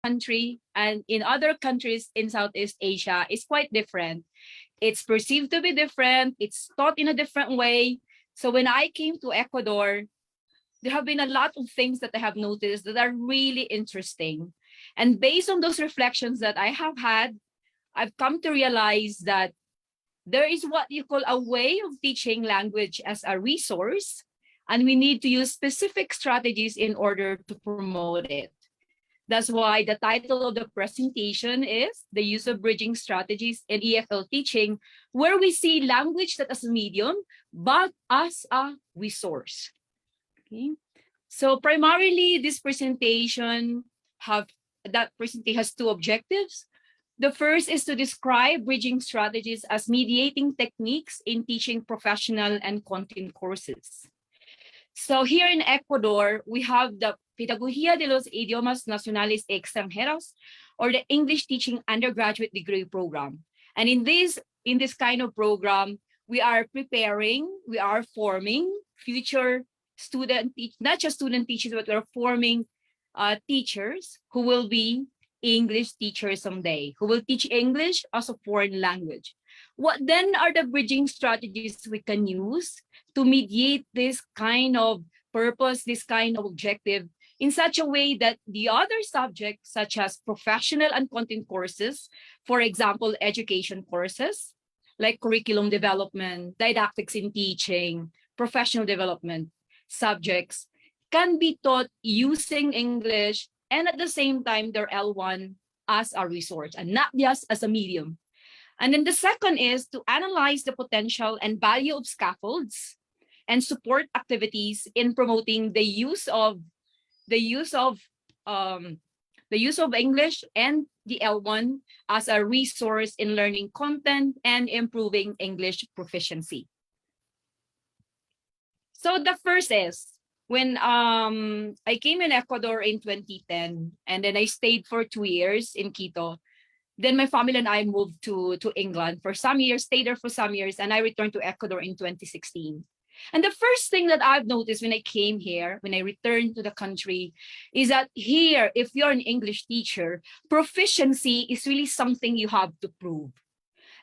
country and in other countries in Southeast Asia is quite different. It's perceived to be different. It's taught in a different way. So when I came to Ecuador, there have been a lot of things that I have noticed that are really interesting. And based on those reflections that I have had, I've come to realize that there is what you call a way of teaching language as a resource, and we need to use specific strategies in order to promote it. That's why the title of the presentation is The Use of Bridging Strategies in EFL Teaching, where we see language not as a medium, but as a resource. Okay. So primarily, this presentation has two objectives. The first is to describe bridging strategies as mediating techniques in teaching professional and content courses. So here in Ecuador, we have the Pedagogía de los Idiomas Nacionales y Extranjeros, or the English Teaching Undergraduate Degree Program. And in this kind of program, we are forming future not just student teachers, but we're forming teachers who will be English teachers someday, who will teach English as a foreign language. What then are the bridging strategies we can use to mediate this kind of purpose, this kind of objective, in such a way that the other subjects, such as professional and content courses, for example, education courses, like curriculum development, didactics in teaching, professional development subjects, can be taught using English and at the same time their L1 as a resource and not just as a medium. And then the second is to analyze the potential and value of scaffolds and support activities in promoting the use of English and the L1 as a resource in learning content and improving English proficiency. So the first is, when I came in Ecuador in 2010, and then I stayed for 2 years in Quito. Then my family and I moved to England for some years, stayed there for some years, and I returned to Ecuador in 2016. And the first thing that I've noticed when I came here, when I returned to the country, is that here, if you're an English teacher, proficiency is really something you have to prove.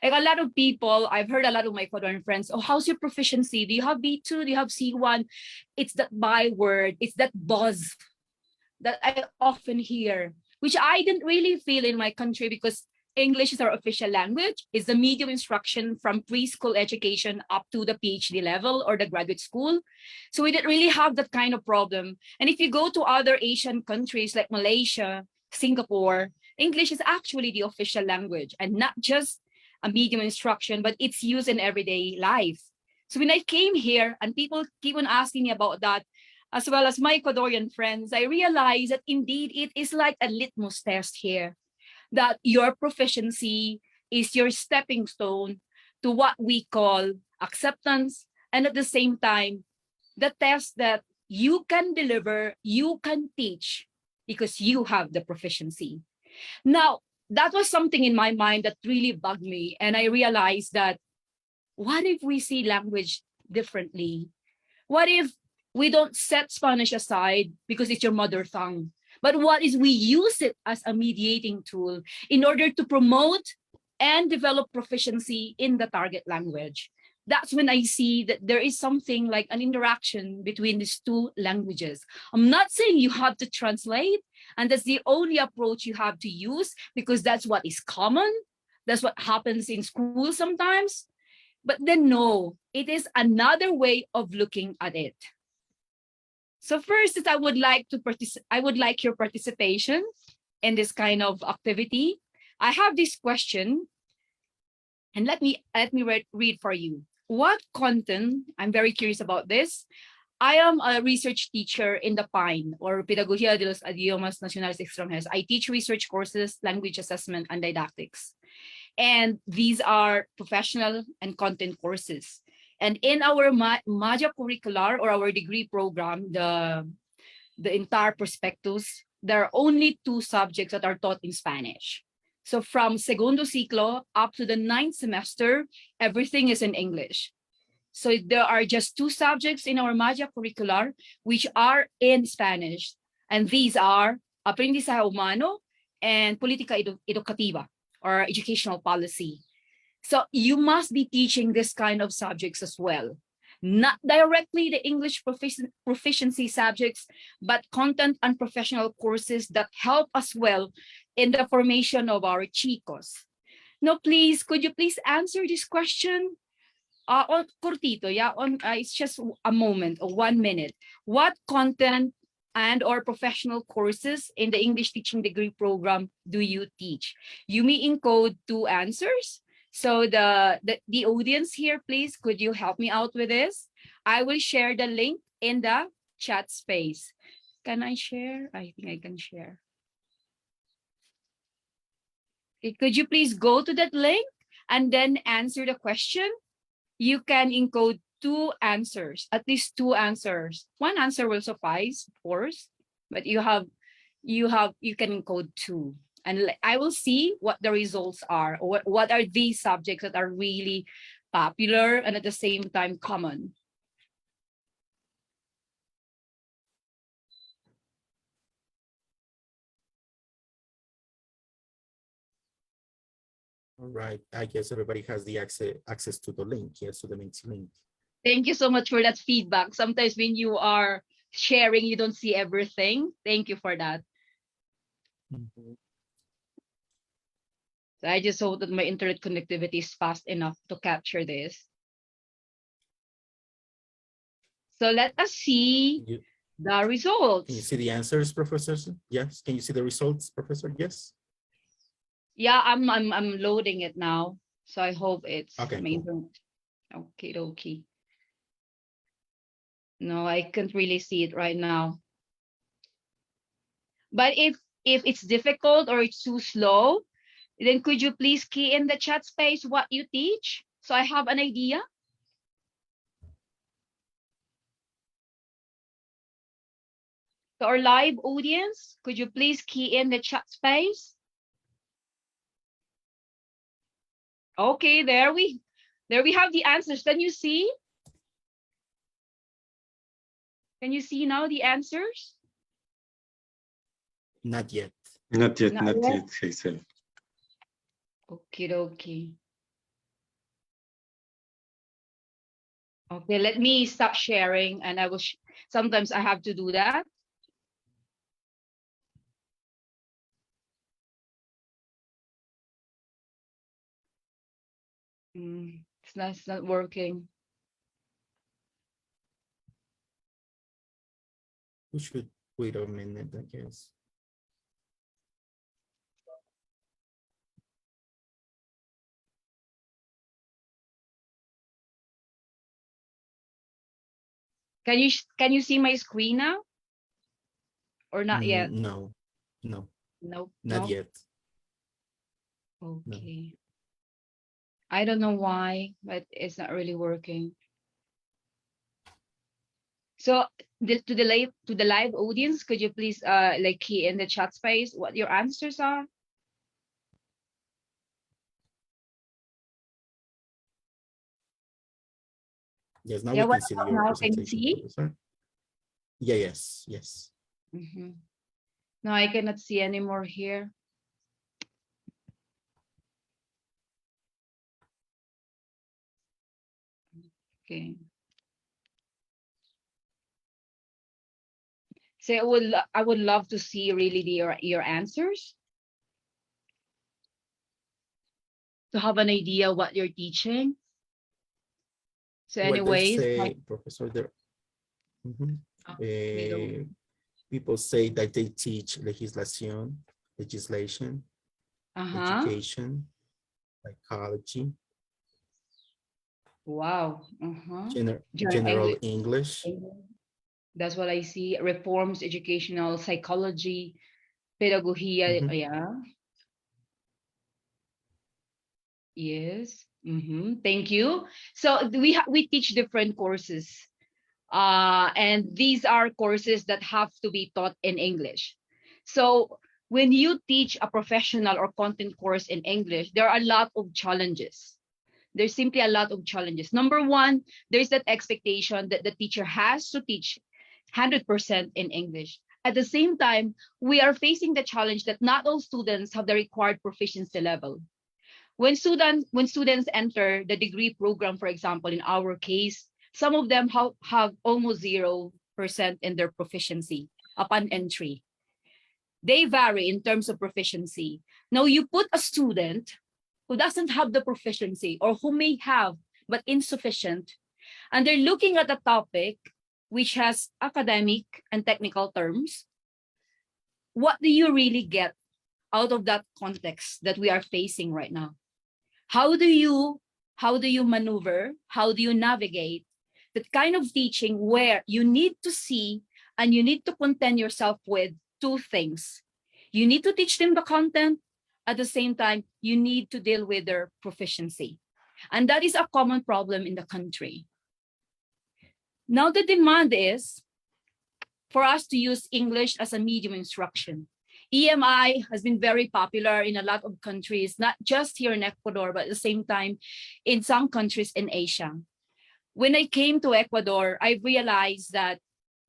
Like a lot of people, I've heard a lot of my Ecuadorian friends, oh, how's your proficiency? Do you have B2? Do you have C1? It's that byword, it's that buzz that I often hear, which I didn't really feel in my country because English is our official language. It's the medium instruction from preschool education up to the PhD level or the graduate school. So we didn't really have that kind of problem. And if you go to other Asian countries like Malaysia, Singapore, English is actually the official language and not just a medium instruction, but it's used in everyday life. So when I came here and people keep on asking me about that, as well as my Ecuadorian friends, I realized that indeed it is like a litmus test here, that your proficiency is your stepping stone to what we call acceptance, and at the same time, the test that you can deliver, you can teach because you have the proficiency. Now, that was something in my mind that really bugged me, and I realized that what if we see language differently? What if we don't set Spanish aside because it's your mother tongue? But what is we use it as a mediating tool in order to promote and develop proficiency in the target language. That's when I see that there is something like an interaction between these two languages. I'm not saying you have to translate, and that's the only approach you have to use because that's what is common. That's what happens in school sometimes. But then no, it is another way of looking at it. So first, I would like your participation in this kind of activity. I have this question, and let me read for you. What content? I'm very curious about this. I am a research teacher in the PINE, or Pedagogía de los Idiomas Nacionales Extranjeros. I teach research courses, language assessment, and didactics. And these are professional and content courses. And in our Madia curricular, or our degree program, the entire prospectus, there are only 2 subjects that are taught in Spanish. So from segundo ciclo up to the 9th semester, everything is in English. So there are just 2 subjects in our Madia curricular which are in Spanish. And these are Aprendizaje Humano and Politica Educativa, or educational policy. So you must be teaching this kind of subjects as well. Not directly the English proficiency subjects, but content and professional courses that help as well in the formation of our chicos. Now, please, could you please answer this question? On cortito, yeah, it's just a moment or 1 minute. What content and or professional courses in the English teaching degree program do you teach? You may encode 2 answers. So the audience here, please, could you help me out with this? I will share the link in the chat space. Can I share? I think I can share. Okay, could you please go to that link and then answer the question? You can encode 2 answers, at least 2 answers. 1 answer will suffice, of course, but you can encode 2. And I will see what the results are, or what are these subjects that are really popular and at the same time common. All right, I guess everybody has the access to the link, yes, to the meeting link. Thank you so much for that feedback. Sometimes when you are sharing, you don't see everything. Thank you for that. Mm-hmm. So I just hope that my internet connectivity is fast enough to capture this. So let us see the results. Can you see the answers, Professor? Yes. Can you see the results, Professor? Yes. Yeah, I'm loading it now. So I hope it's okay. Cool. Okay. No, I can't really see it right now. But if it's difficult or it's too slow, then could you please key in the chat space what you teach, so I have an idea? To our live audience, could you please key in the chat space? Okay, there we have the answers. Can you see? Can you see now the answers? Not yet. Not yet, Hazel. Okay. Okay, let me stop sharing, and I will. Sometimes I have to do that. It's not working. We should wait a minute, I guess. Can you see my screen now? Or not yet? No. Nope. Not yet. Okay. No. I don't know why, but it's not really working. So to the live audience, could you please like key in the chat space what your answers are? Yes, now we can see your presentation. See? Yeah, yes. No, I cannot see anymore here. Okay. So I would love to see really your answers, to have an idea what you're teaching. So anyways, Professor, there. People say that they teach legislation, education, psychology. Wow. General English. That's what I see. Reforms, educational psychology, pedagogia. Yeah. Yes. Thank you. So we teach different courses. And these are courses that have to be taught in English. So when you teach a professional or content course in English, there are a lot of challenges. There's simply a lot of challenges. Number one, there's that expectation that the teacher has to teach 100% in English. At the same time, we are facing the challenge that not all students have the required proficiency level. When students enter the degree program, for example, in our case, some of them have almost 0% in their proficiency upon entry. They vary in terms of proficiency. Now, you put a student who doesn't have the proficiency or who may have but insufficient, and they're looking at a topic which has academic and technical terms. What do you really get out of that context that we are facing right now? How do you maneuver? How do you navigate that kind of teaching where you need to see and you need to contend yourself with two things? You need to teach them the content. At the same time, you need to deal with their proficiency. And that is a common problem in the country. Now the demand is for us to use English as a medium instruction. EMI has been very popular in a lot of countries, not just here in Ecuador, but at the same time in some countries in Asia. When I came to Ecuador, I realized that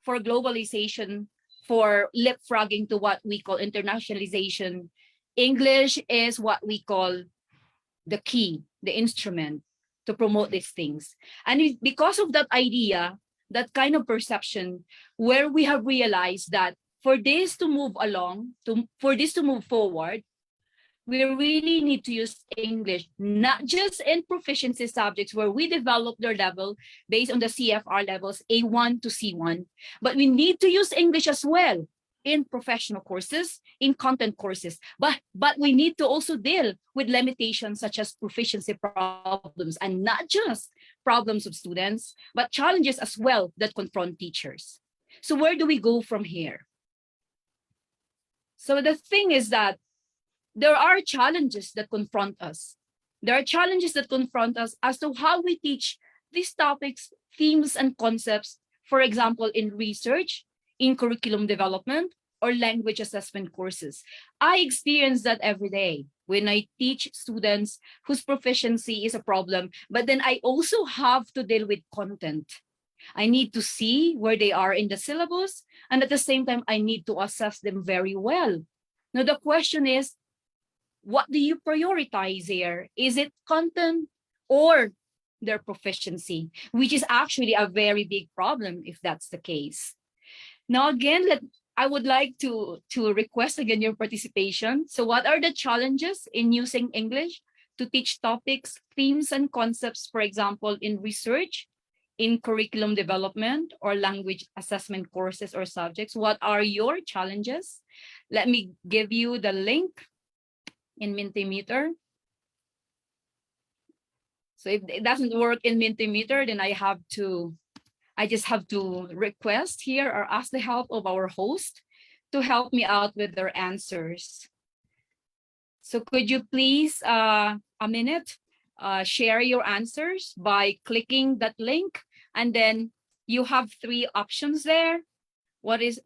for globalization, for leapfrogging to what we call internationalization, English is what we call the key, the instrument to promote these things. And because of that idea, that kind of perception, where we have realized that for this to move along, for this to move forward, we really need to use English, not just in proficiency subjects where we develop their level based on the CFR levels A1 to C1, but we need to use English as well in professional courses, in content courses. But we need to also deal with limitations such as proficiency problems, and not just problems of students, but challenges as well that confront teachers. So where do we go from here? So the thing is that there are challenges that confront us. There are challenges that confront us as to how we teach these topics, themes, and concepts, for example, in research, in curriculum development, or language assessment courses. I experience that every day when I teach students whose proficiency is a problem, but then I also have to deal with content. I need to see where they are in the syllabus, and at the same time, I need to assess them very well. Now, the question is, what do you prioritize here? Is it content or their proficiency, which is actually a very big problem if that's the case. Now, again, I would like to request again your participation. So what are the challenges in using English to teach topics, themes, and concepts, for example, in research, in curriculum development, or language assessment courses or subjects? What are your challenges? Let me give you the link in Mentimeter. So if it doesn't work in Mentimeter, then I just have to request here or ask the help of our host to help me out with their answers. So could you please, a minute, share your answers by clicking that link, and then you have 3 options there. Those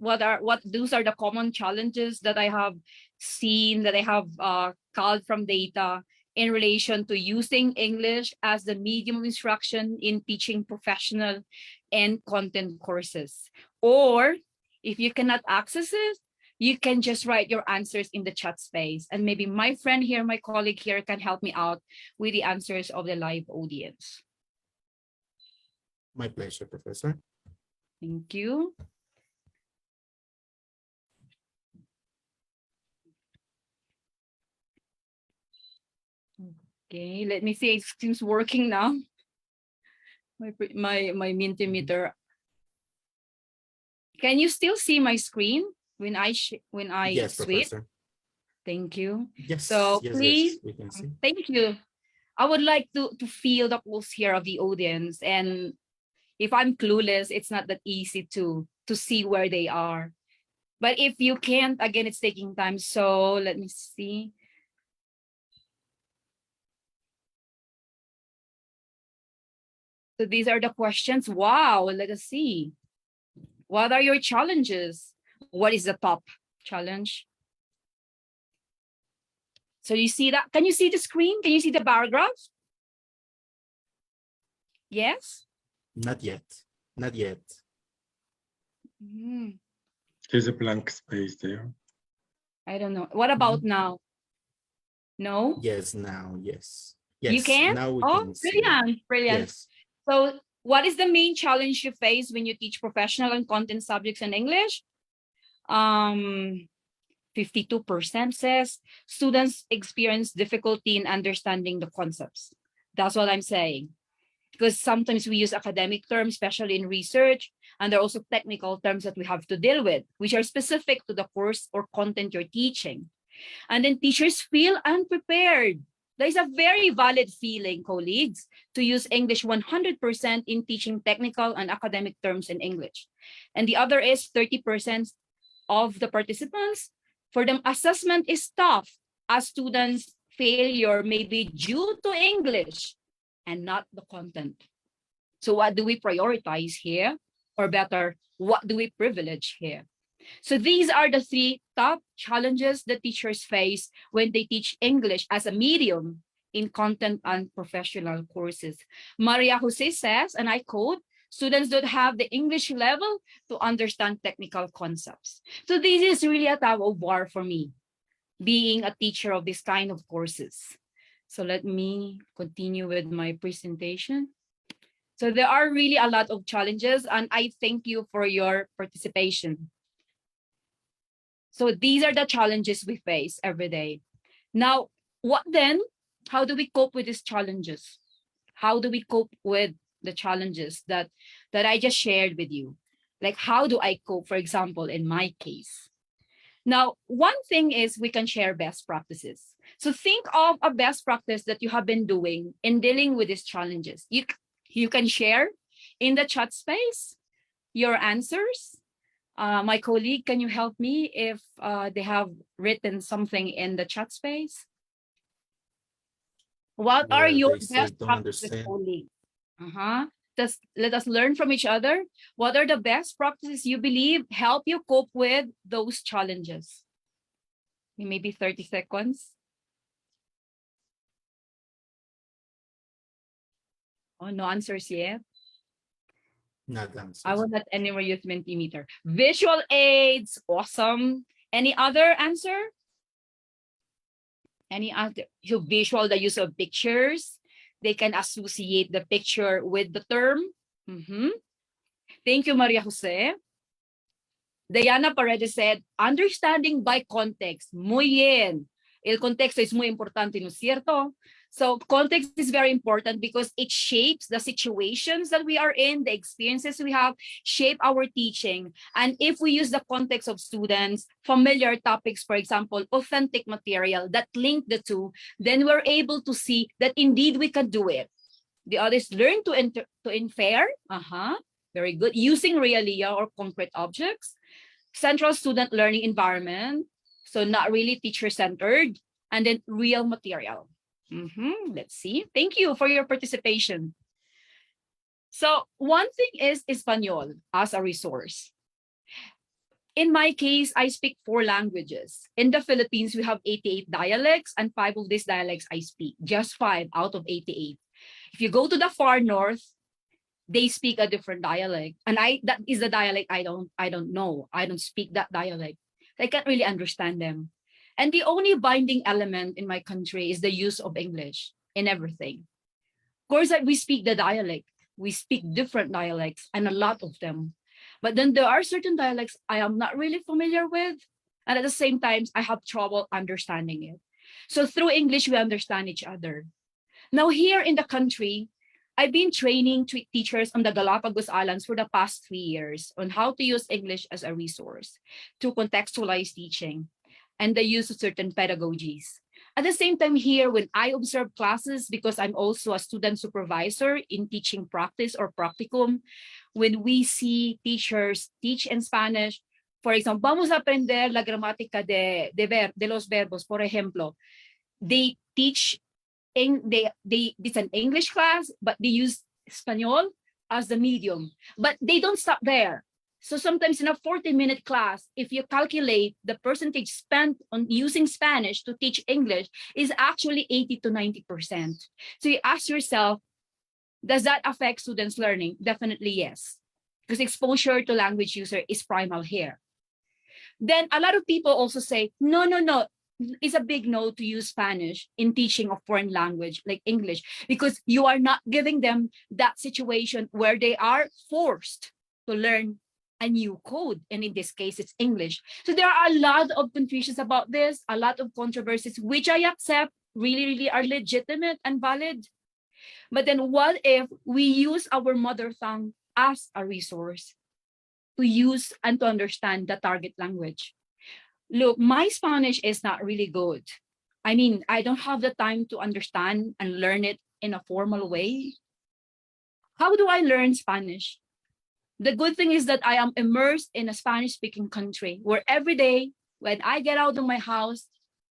are the common challenges that I have seen, that I have culled from data in relation to using English as the medium of instruction in teaching professional and content courses. Or if you cannot access it, you can just write your answers in the chat space, and maybe my friend here, my colleague here, can help me out with the answers of the live audience. My pleasure, Professor. Thank you. Okay, let me see. It seems working now. My Mentimeter. Can you still see my screen when I Yes, switch? Professor. Thank you. Yes. So yes, please, yes, we can see. thank you. I would like to feel the pulse here of the audience, and if I'm clueless, it's not that easy to see where they are. But if you can't, again, it's taking time. So let me see. So these are the questions. Wow, let us see. What are your challenges? What is the top challenge? So you see that? Can you see the screen? Can you see the bar graph? Yes? Not yet. Not yet. There's a blank space there. I don't know. What about now? No? Yes, now, yes. You Yes, can? now we Oh, can see. brilliant, brilliant. Yes. So what is the main challenge you face when you teach professional and content subjects in English? 52% says students experience difficulty in understanding the concepts. That's what I'm saying. Because sometimes we use academic terms, especially in research, and there are also technical terms that we have to deal with, which are specific to the course or content you're teaching. And then teachers feel unprepared. There is a very valid feeling, colleagues, to use English 100% in teaching technical and academic terms in English. And the other is 30% of the participants, for them, assessment is tough as students' failure may be due to English and not the content. So what do we prioritize here? Or better, what do we privilege here? So these are the three top challenges that teachers face when they teach English as a medium in content and professional courses. Maria Jose says, and I quote, students don't have the English level to understand technical concepts. So this is really a tug of war for me, being a teacher of this kind of courses. So let me continue with my presentation. So there are really a lot of challenges, and I thank you for your participation. So these are the challenges we face every day. Now, what then? How do we cope with these challenges? How do we cope with the challenges that I just shared with you? Like, how do I cope, for example, in my case? Now, one thing is we can share best practices. So think of a best practice that you have been doing in dealing with these challenges. You can share in the chat space your answers. My colleague, can you help me if they have written something in the chat space? What are Where your they say best don't practices, understand. colleague? Let us learn from each other. What are the best practices you believe help you cope with those challenges? Maybe 30 seconds. Oh, no answers yet. Not answers. I will not anymore use Mentimeter. Visual aids, awesome. Any other answer? Any other? So visual, the use of pictures. They can associate the picture with the term. Thank you, Maria Jose. Diana Paredes said, understanding by context. Muy bien. El contexto es muy importante, ¿no es cierto? So context is very important because it shapes the situations that we are in, the experiences we have, shape our teaching. And if we use the context of students, familiar topics, for example, authentic material that link the two, then we're able to see that indeed we can do it. The others learn to infer, very good, using realia or concrete objects. Central student learning environment, so not really teacher-centered, and then real material. Let's see. Thank you for your participation. So one thing is Espanol as a resource. In my case, I speak 4 languages. In the Philippines, we have 88 dialects, and 5 of these dialects I speak, just 5 out of 88. If you go to the far north, they speak a different dialect, and that is the dialect I don't know. I don't speak that dialect. I can't really understand them. And the only binding element in my country is the use of English in everything. Of course, we speak the dialect. We speak different dialects, and a lot of them. But then there are certain dialects I am not really familiar with, and at the same time, I have trouble understanding it. So through English, we understand each other. Now here in the country, I've been training teachers on the Galapagos Islands for the past 3 years on how to use English as a resource to contextualize teaching and the use of certain pedagogies. At the same time here, when I observe classes, because I'm also a student supervisor in teaching practice or practicum, when we see teachers teach in Spanish, for example, vamos a aprender la gramática de los verbos, por ejemplo, they teach it's an English class, but they use Espanol as the medium, but they don't stop there. So sometimes in a 40-minute class, if you calculate the percentage spent on using Spanish to teach English is actually 80 to 90%. So you ask yourself, does that affect students' learning? Definitely yes, because exposure to language user is primal here. Then a lot of people also say, no, no, no. It's a big no to use Spanish in teaching a foreign language like English, because you are not giving them that situation where they are forced to learn a new code. And in this case, it's English. So there are a lot of confusions about this, a lot of controversies, which I accept really, really are legitimate and valid. But then what if we use our mother tongue as a resource to use and to understand the target language? Look, my Spanish is not really good. I mean, I don't have the time to understand and learn it in a formal way. How do I learn Spanish? The good thing is that I am immersed in a Spanish-speaking country where every day when I get out of my house,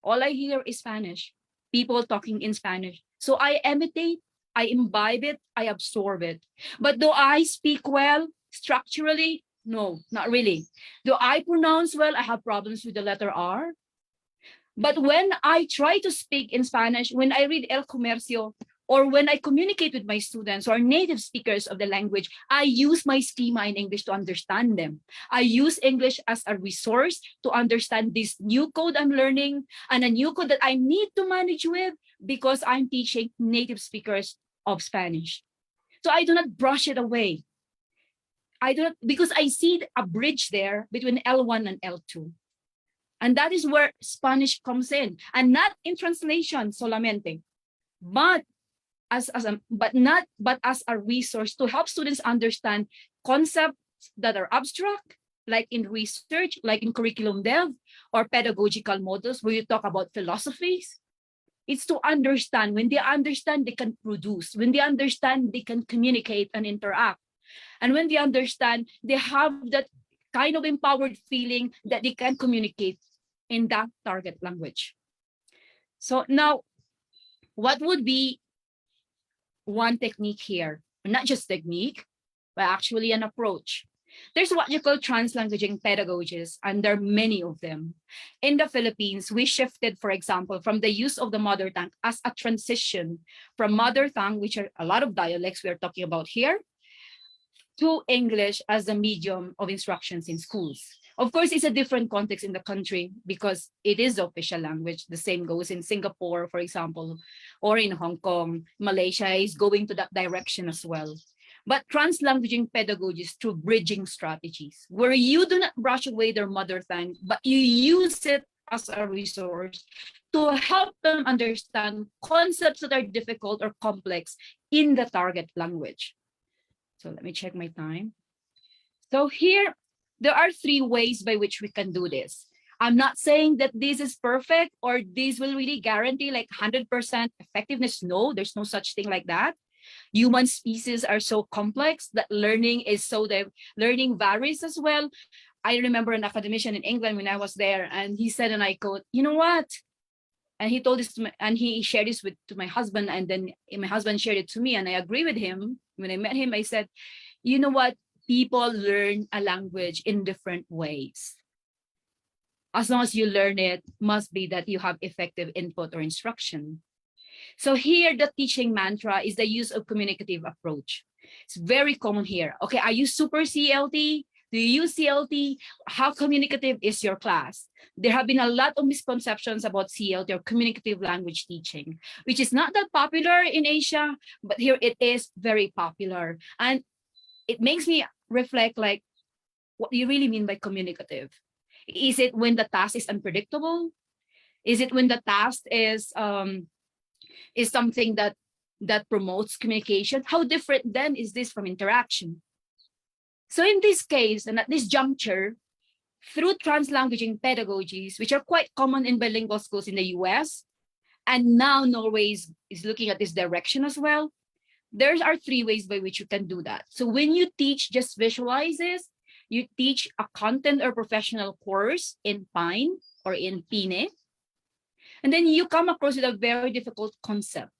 all I hear is Spanish, people talking in Spanish. So I imitate, I imbibe it, I absorb it. But do I speak well structurally? No, not really. Do I pronounce well? I have problems with the letter R. But when I try to speak in Spanish, when I read El Comercio, or when I communicate with my students or native speakers of the language, I use my schema in English to understand them. I use English as a resource to understand this new code I'm learning and a new code that I need to manage with because I'm teaching native speakers of Spanish. So I do not brush it away. I don't, because I see a bridge there between L1 and L2. And that is where Spanish comes in, and not in translation solamente, but as a resource to help students understand concepts that are abstract, like in research, like in curriculum dev, or pedagogical models where you talk about philosophies. It's to understand. When they understand, they can produce. When they understand, they can communicate and interact. And when they understand, they have that kind of empowered feeling that they can communicate in that target language. So now, what would be one technique here? Not just technique, but actually an approach. There's what you call translanguaging pedagogies, and there are many of them. In the Philippines, we shifted, for example, from the use of the mother tongue as a transition from mother tongue, which are a lot of dialects we're talking about here, to English as the medium of instructions in schools. Of course, it's a different context in the country because it is the official language. The same goes in Singapore, for example, or in Hong Kong. Malaysia is going to that direction as well. But translanguaging pedagogies through bridging strategies, where you do not brush away their mother tongue, but you use it as a resource to help them understand concepts that are difficult or complex in the target language. So let me check my time. So here, there are 3 ways by which we can do this. I'm not saying that this is perfect or this will really guarantee like 100% effectiveness. No, there's no such thing like that. Human species are so complex that learning is so that learning varies as well. I remember an academician in England when I was there, and he said, and I quote, you know what? And he told this to me, and he shared this to my husband, and then my husband shared it to me, and I agree with him. When I met him, I said, you know what? People learn a language in different ways. As long as you learn it, must be that you have effective input or instruction. So here, the teaching mantra is the use of communicative approach. It's very common here. Okay, are you super CLT? Do you use CLT? How communicative is your class? There have been a lot of misconceptions about CLT or communicative language teaching, which is not that popular in Asia, but here it is very popular. And it makes me reflect like, what do you really mean by communicative? Is it when the task is unpredictable? Is it when the task is something that promotes communication? How different then is this from interaction? So in this case, and at this juncture, through translanguaging pedagogies, which are quite common in bilingual schools in the US, and now Norway is looking at this direction as well, there are 3 ways by which you can do that. So when you teach, just visualize this. You teach a content or professional course in Pine or in Pine, and then you come across with a very difficult concept.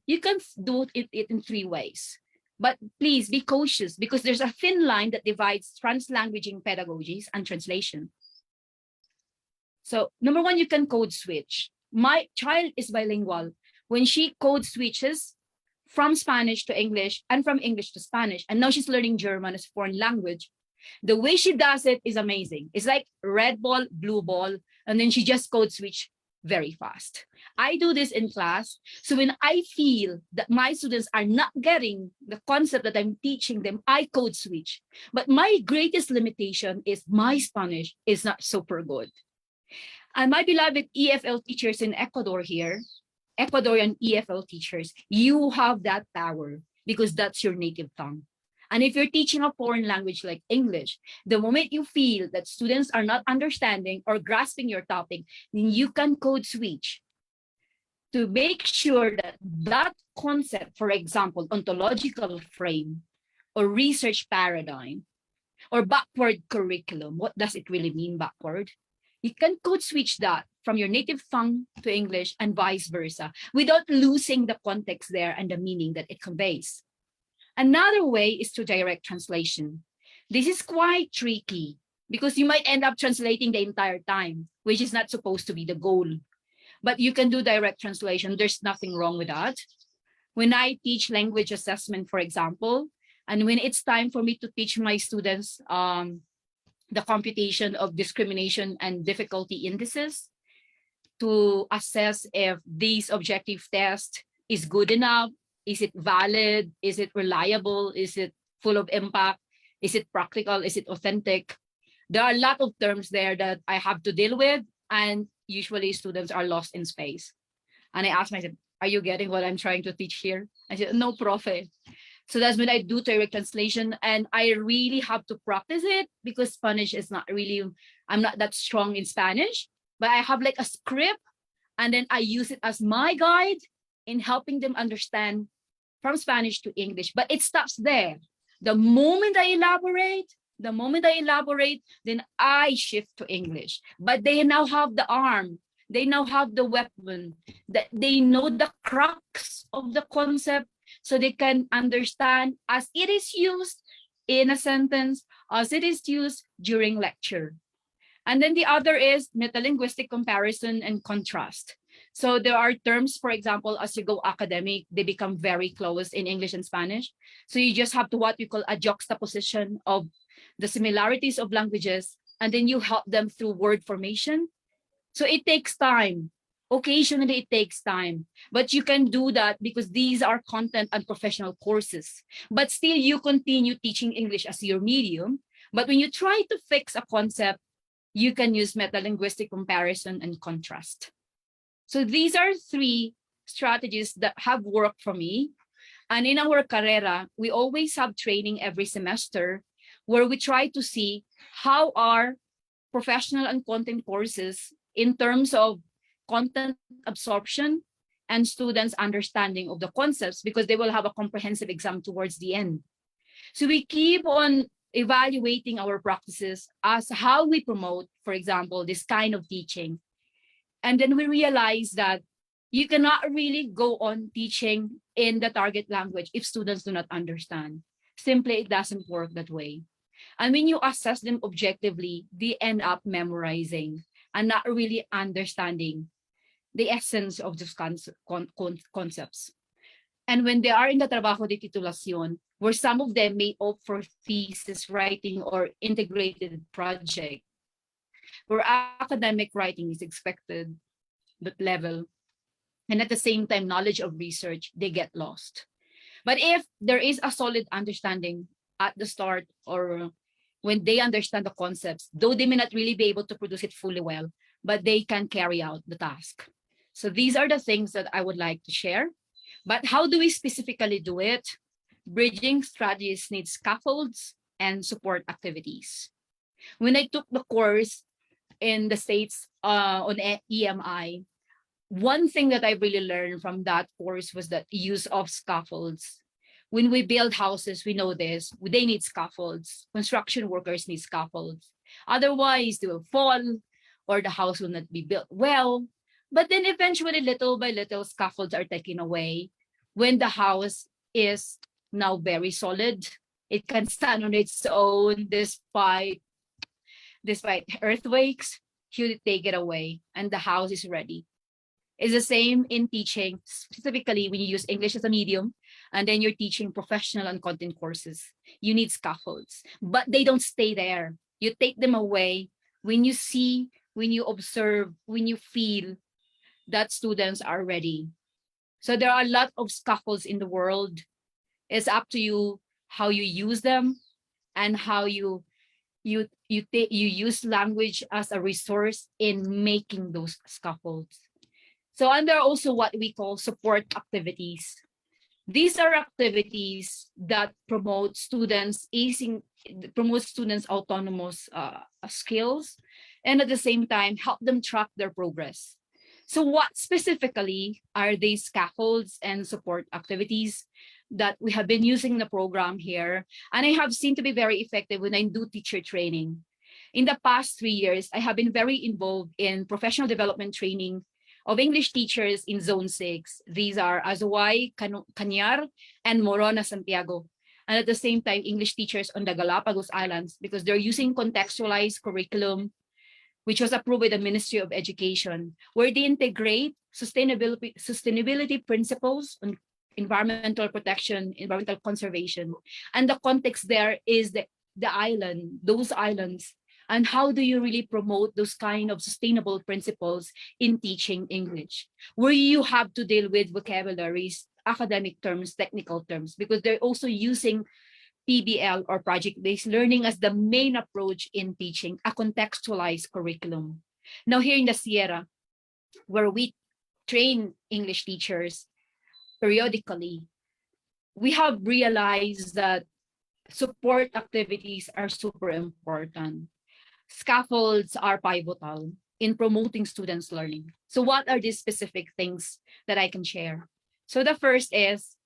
You can do it in 3 ways. But please be cautious because there's a thin line that divides translanguaging pedagogies and translation. So number 1, you can code switch. My child is bilingual. When she code switches from Spanish to English and from English to Spanish, and now she's learning German as a foreign language, The way she does it is amazing. It's like red ball, blue ball, and then she just code switch very fast. I do this in class. So when I feel that my students are not getting the concept that I'm teaching them, I code switch. But my greatest limitation is my Spanish is not super good. And my beloved EFL teachers in Ecuador here, Ecuadorian EFL teachers, you have that power because that's your native tongue. And if you're teaching a foreign language like English, the moment you feel that students are not understanding or grasping your topic, then you can code switch to make sure that that concept, for example, ontological frame or research paradigm or backward curriculum, what does it really mean backward? You can code switch that from your native tongue to English and vice versa without losing the context there and the meaning that it conveys. Another way is through direct translation. This is quite tricky because you might end up translating the entire time, which is not supposed to be the goal. But you can do direct translation. There's nothing wrong with that. When I teach language assessment, for example, and when it's time for me to teach my students the computation of discrimination and difficulty indices to assess if this objective test is good enough, is it valid, is it reliable, is it full of impact, is it practical, is it authentic? There are a lot of terms there that I have to deal with, and usually students are lost in space. And I ask myself, are you getting what I'm trying to teach here? I said, no, profe. So that's when I do direct translation, and I really have to practice it because Spanish is not really, I'm not that strong in Spanish, but I have like a script, and then I use it as my guide in helping them understand from Spanish to English, but it stops there. The moment I elaborate, then I shift to English. But they now have the arm, they now have the weapon, that they know the crux of the concept, so they can understand as it is used in a sentence, as it is used during lecture. And then the other is metalinguistic comparison and contrast. So there are terms, for example, as you go academic, they become very close in English and Spanish. So you just have to what we call a juxtaposition of the similarities of languages, and then you help them through word formation. So it takes time. Occasionally it takes time, but you can do that because these are content and professional courses. But still you continue teaching English as your medium. But when you try to fix a concept, you can use metalinguistic comparison and contrast. So these are three strategies that have worked for me. And in our carrera, we always have training every semester where we try to see how our professional and content courses in terms of content absorption and students' understanding of the concepts, because they will have a comprehensive exam towards the end. So we keep on evaluating our practices as how we promote, for example, this kind of teaching. And then we realize that you cannot really go on teaching in the target language if students do not understand. Simply, it doesn't work that way. And when you assess them objectively, they end up memorizing and not really understanding the essence of those concepts. And when they are in the trabajo de titulación, where some of them may opt for thesis writing or integrated project, where academic writing is expected, that level, and at the same time, knowledge of research, they get lost. But if there is a solid understanding at the start, or when they understand the concepts, though they may not really be able to produce it fully well, but they can carry out the task. So these are the things that I would like to share. But how do we specifically do it? Bridging strategies need scaffolds and support activities. When I took the course in the States on EMI, one thing that I really learned from that course was the use of scaffolds. When we build houses, we know this, they need scaffolds. Construction workers need scaffolds. Otherwise, they will fall or the house will not be built well. But then eventually, little by little, scaffolds are taken away. When the house is now very solid, it can stand on its own despite earthquakes, you take it away and the house is ready. It's the same in teaching, specifically when you use English as a medium, and then you're teaching professional and content courses. You need scaffolds, but they don't stay there. You take them away when you see, when you observe, when you feel that students are ready. So there are a lot of scaffolds in the world. It's up to you how you use them and how you use language as a resource in making those scaffolds. So, and there are also what we call support activities. These are activities that promote students autonomous skills, and at the same time help them track their progress. So what specifically are these scaffolds and support activities that we have been using in the program here, and I have seen to be very effective when I do teacher training? In the past 3 years, I have been very involved in professional development training of English teachers in Zone 6. These are Azuay, Cañar, and Morona, Santiago. And at the same time, English teachers on the Galapagos Islands, because they're using contextualized curriculum, which was approved by the Ministry of Education, where they integrate sustainability principles on environmental protection, environmental conservation. And the context there is the island, those islands. And how do you really promote those kind of sustainable principles in teaching English, where you have to deal with vocabularies, academic terms, technical terms, because they're also using PBL or project-based learning as the main approach in teaching a contextualized curriculum. Now here in the Sierra, where we train English teachers periodically, we have realized that support activities are super important. Scaffolds are pivotal in promoting students' learning. So what are these specific things that I can share? So the first is,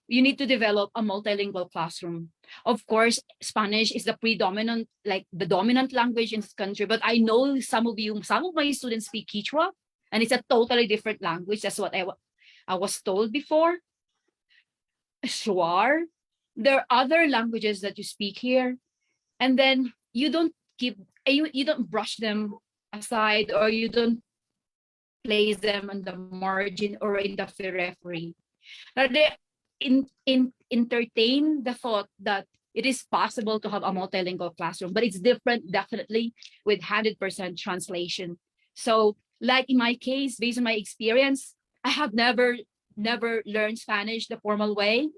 you need to develop a multilingual classroom. Of course, Spanish is the predominant, like the dominant language in this country, but I know some of my students speak Quechua, and it's a totally different language. That's what I was told before. Shuar. There are other languages that you speak here, and then you don't brush them aside, or you don't place them on the margin or in the periphery. Rather, entertain the thought that it is possible to have a multilingual classroom, but it's different definitely with 100% translation. So like in my case, based on my experience, I have never learned Spanish the formal way,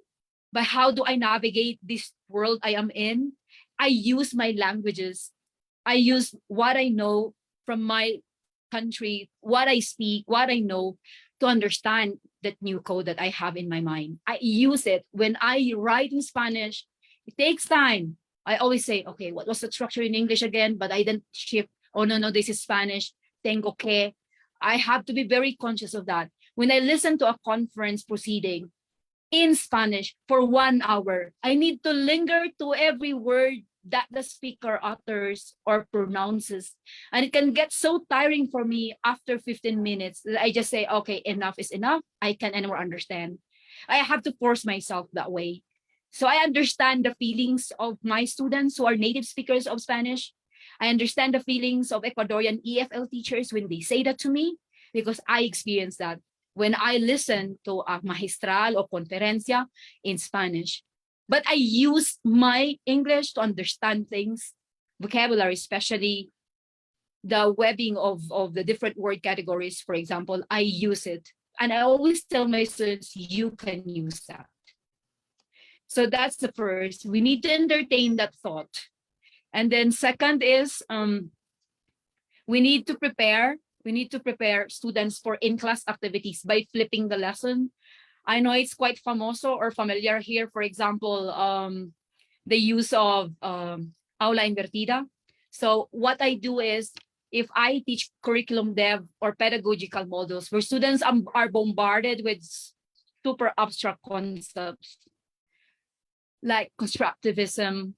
but how do I navigate this world I am in? I use my languages. I use what I know from my country, what I speak, what I know, to understand that new code that I have in my mind. I use it when I write in Spanish. It takes time. I always say, okay, what was the structure in English again? But I didn't shift. Oh, no, this is Spanish. Tengo que. I have to be very conscious of that. When I listen to a conference proceeding in Spanish for 1 hour, I need to linger to every word that the speaker utters or pronounces. And it can get so tiring for me after 15 minutes that I just say, okay, enough is enough. I can't anymore understand. I have to force myself that way. So I understand the feelings of my students who are native speakers of Spanish. I understand the feelings of Ecuadorian EFL teachers when they say that to me, because I experienced that when I listen to a magistral or conferencia in Spanish. But I use my English to understand things, vocabulary, especially the webbing of the different word categories, for example. I use it. And I always tell my students, you can use that. So that's the first. We need to entertain that thought. And then second is, we need to prepare students for in-class activities by flipping the lesson. I know it's quite famoso or familiar here. For example, the use of aula invertida. So what I do is, if I teach curriculum dev or pedagogical models where students are bombarded with super abstract concepts like constructivism,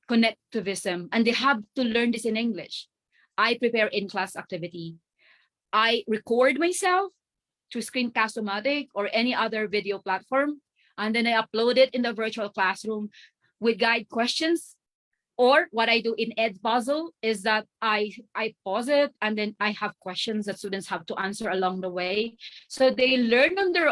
connectivism, and they have to learn this in English, I prepare in-class activity. I record myself through Screencast-O-Matic or any other video platform, and then I upload it in the virtual classroom with guide questions Or what I do in Ed Puzzle is that I pause it and then I have questions that students have to answer along the way. So they learn on their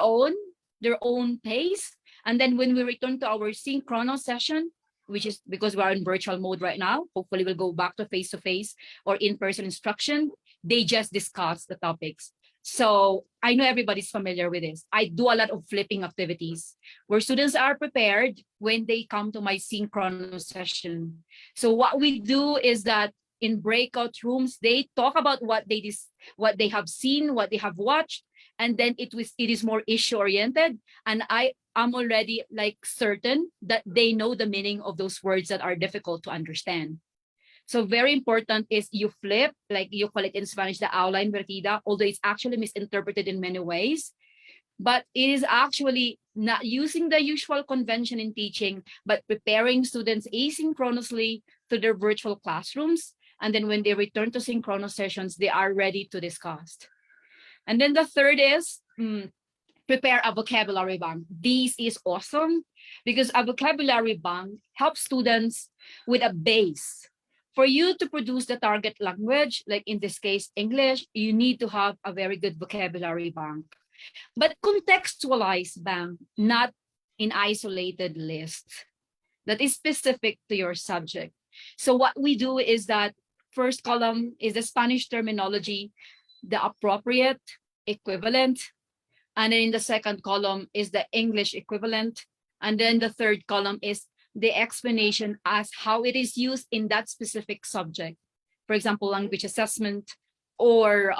own pace. And then when we return to our synchronous session, which is because we're in virtual mode right now, hopefully we'll go back to face-to-face or in-person instruction, they just discuss the topics. So I know everybody's familiar with this. I do a lot of flipping activities where students are prepared when they come to my synchronous session. So what we do is that in breakout rooms, they talk about what they have seen, what they have watched, and then it is more issue oriented. And I am already like certain that they know the meaning of those words that are difficult to understand. So very important is you flip, like you call it in Spanish, the aula invertida, although it's actually misinterpreted in many ways. But it is actually not using the usual convention in teaching, but preparing students asynchronously to their virtual classrooms. And then when they return to synchronous sessions, they are ready to discuss. And then the third is prepare a vocabulary bank. This is awesome because a vocabulary bank helps students with a base. For you to produce the target language, like in this case, English, you need to have a very good vocabulary bank. But contextualized bank, not in isolated lists that is specific to your subject. So what we do is that first column is the Spanish terminology, the appropriate equivalent. And then in the second column is the English equivalent. And then the third column is the explanation as how it is used in that specific subject. For example, language assessment or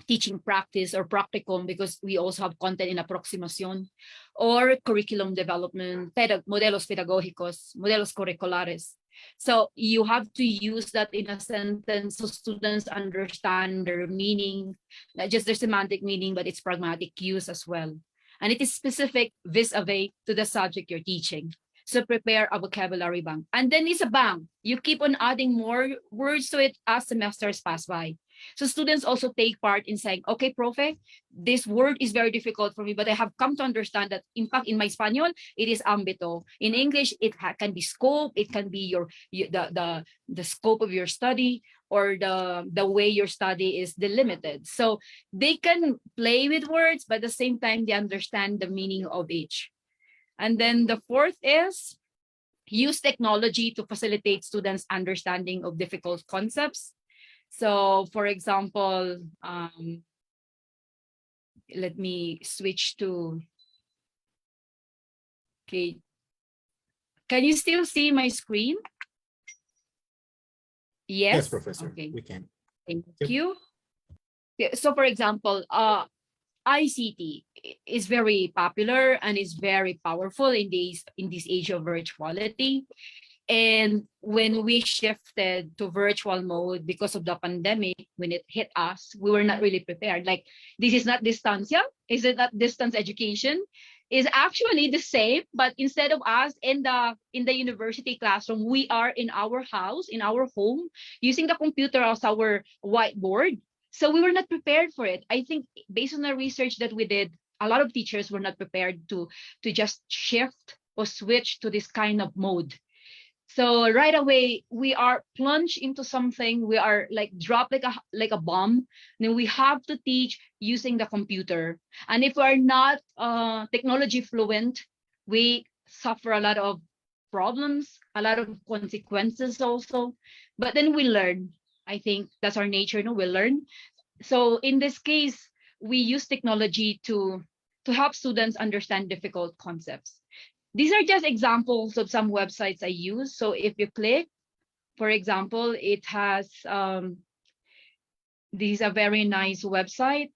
teaching practice or practicum, because we also have content in aproximación, or curriculum development, modelos pedagógicos, modelos curriculares. So you have to use that in a sentence so students understand their meaning, not just their semantic meaning, but its pragmatic use as well. And it is specific vis-a-vis to the subject you're teaching. So prepare a vocabulary bank. And then it's a bank. You keep on adding more words to it as semesters pass by. So students also take part in saying, okay, profe, this word is very difficult for me, but I have come to understand that in fact in my Spanish, it is ámbito. In English, it can be scope, it can be the scope of your study or the way your study is delimited. So they can play with words, but at the same time, they understand the meaning of each. And then the fourth is use technology to facilitate students' understanding of difficult concepts. So for example, let me switch to, okay. Can you still see my screen? Yes, Yes, Professor, okay. we can. Thank Yep. you. Okay, so for example, ICT is very popular and is very powerful in this age of virtuality. And when we shifted to virtual mode because of the pandemic, when it hit us, we were not really prepared. Like, this is not distancia, is it not distance education? Is actually the same, but instead of us in the university classroom, we are in our house, in our home, using the computer as our whiteboard. So we were not prepared for it. I think based on the research that we did, a lot of teachers were not prepared to just shift or switch to this kind of mode. So right away, we are plunged into something. We are like dropped like a bomb. Then we have to teach using the computer. And if we're not technology fluent, we suffer a lot of problems, a lot of consequences also. But then we learn. I think that's our nature. No, we learn. So in this case, we use technology to help students understand difficult concepts. These are just examples of some websites I use. So if you click, for example, it has, this is a very nice website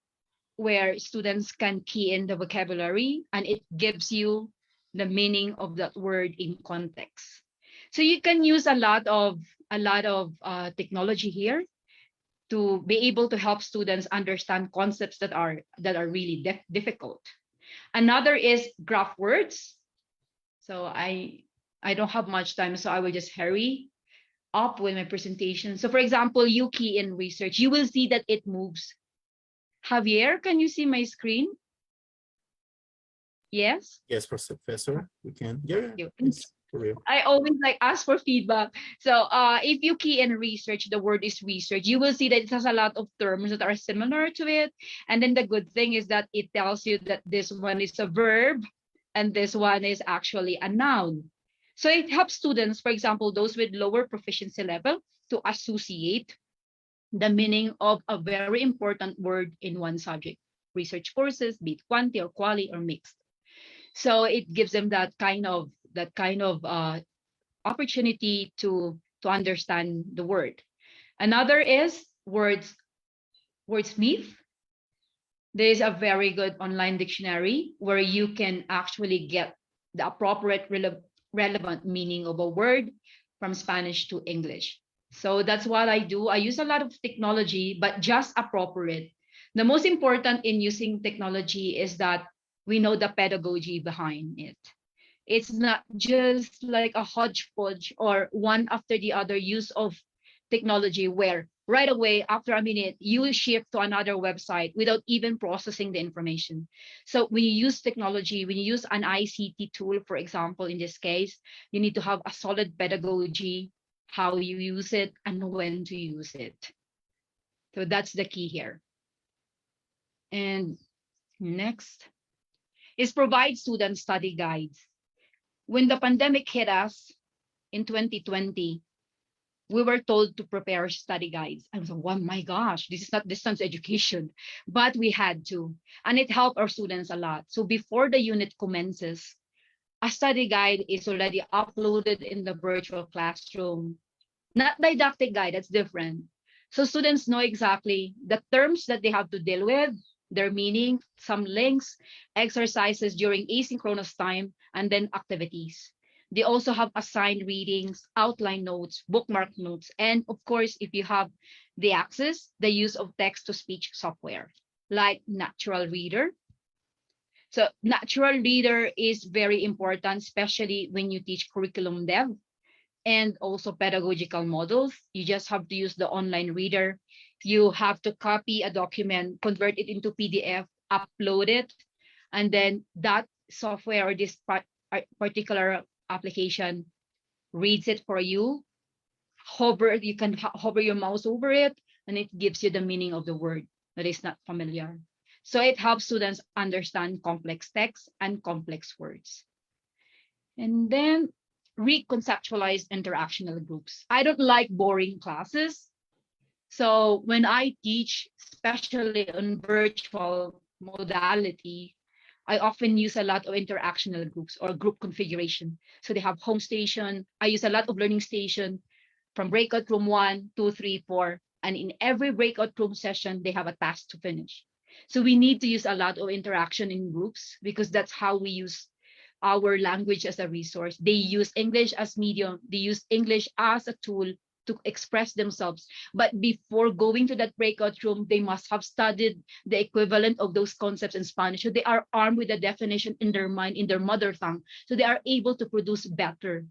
where students can key in the vocabulary and it gives you the meaning of that word in context. So you can use a lot of technology here to be able to help students understand concepts that are really difficult. Another is graph words. So I don't have much time, so I will just hurry up with my presentation. So for example, you key in research, you will see that it moves. Javier, can you see my screen? Yes? Yes, Professor, we can. Yeah. You- It's For real. I always like ask for feedback. So if you key in research, the word is research, you will see that it has a lot of terms that are similar to it. And then the good thing is that it tells you that this one is a verb and this one is actually a noun. So it helps students, for example, those with lower proficiency level, to associate the meaning of a very important word in one subject. Research courses, be it quanti or quali or mixed. So it gives them that kind of opportunity to understand the word. Another is wordsmith. There is a very good online dictionary where you can actually get the appropriate relevant meaning of a word from Spanish to English. So that's what I do. I use a lot of technology, but just appropriate. The most important in using technology is that we know the pedagogy behind it. It's not just like a hodgepodge or one after the other use of technology where right away after a minute you will shift to another website without even processing the information. So when you use technology, when you use an ICT tool, for example, in this case, you need to have a solid pedagogy, how you use it and when to use it. So that's the key here. And next is provide student study guides. When the pandemic hit us in 2020, we were told to prepare study guides. I was like, oh my gosh, this is not distance education, but we had to. And it helped our students a lot. So before the unit commences, a study guide is already uploaded in the virtual classroom. Not didactic guide, that's different. So students know exactly the terms that they have to deal with, their meaning, some links, exercises during asynchronous time, and then activities. They also have assigned readings, outline notes, bookmark notes, and of course, if you have the access, the use of text-to-speech software like Natural Reader. So Natural Reader is very important, especially when you teach curriculum dev and also pedagogical models. You just have to use the online reader. You have to copy a document, convert it into PDF, upload it, and then that software or this particular application reads it for you. You can hover your mouse over it, and it gives you the meaning of the word that is not familiar. So it helps students understand complex text and complex words. And then reconceptualize interactional groups. I don't like boring classes. So when I teach, especially on virtual modality, I often use a lot of interactional groups or group configuration. So they have home station. I use a lot of learning station from breakout room 1, 2, 3, 4. And in every breakout room session, they have a task to finish. So we need to use a lot of interaction in groups because that's how we use our language as a resource. They use English as medium. They use English as a tool to express themselves. But before going to that breakout room, they must have studied the equivalent of those concepts in Spanish. So they are armed with the definition in their mind, in their mother tongue. So they are able to produce better.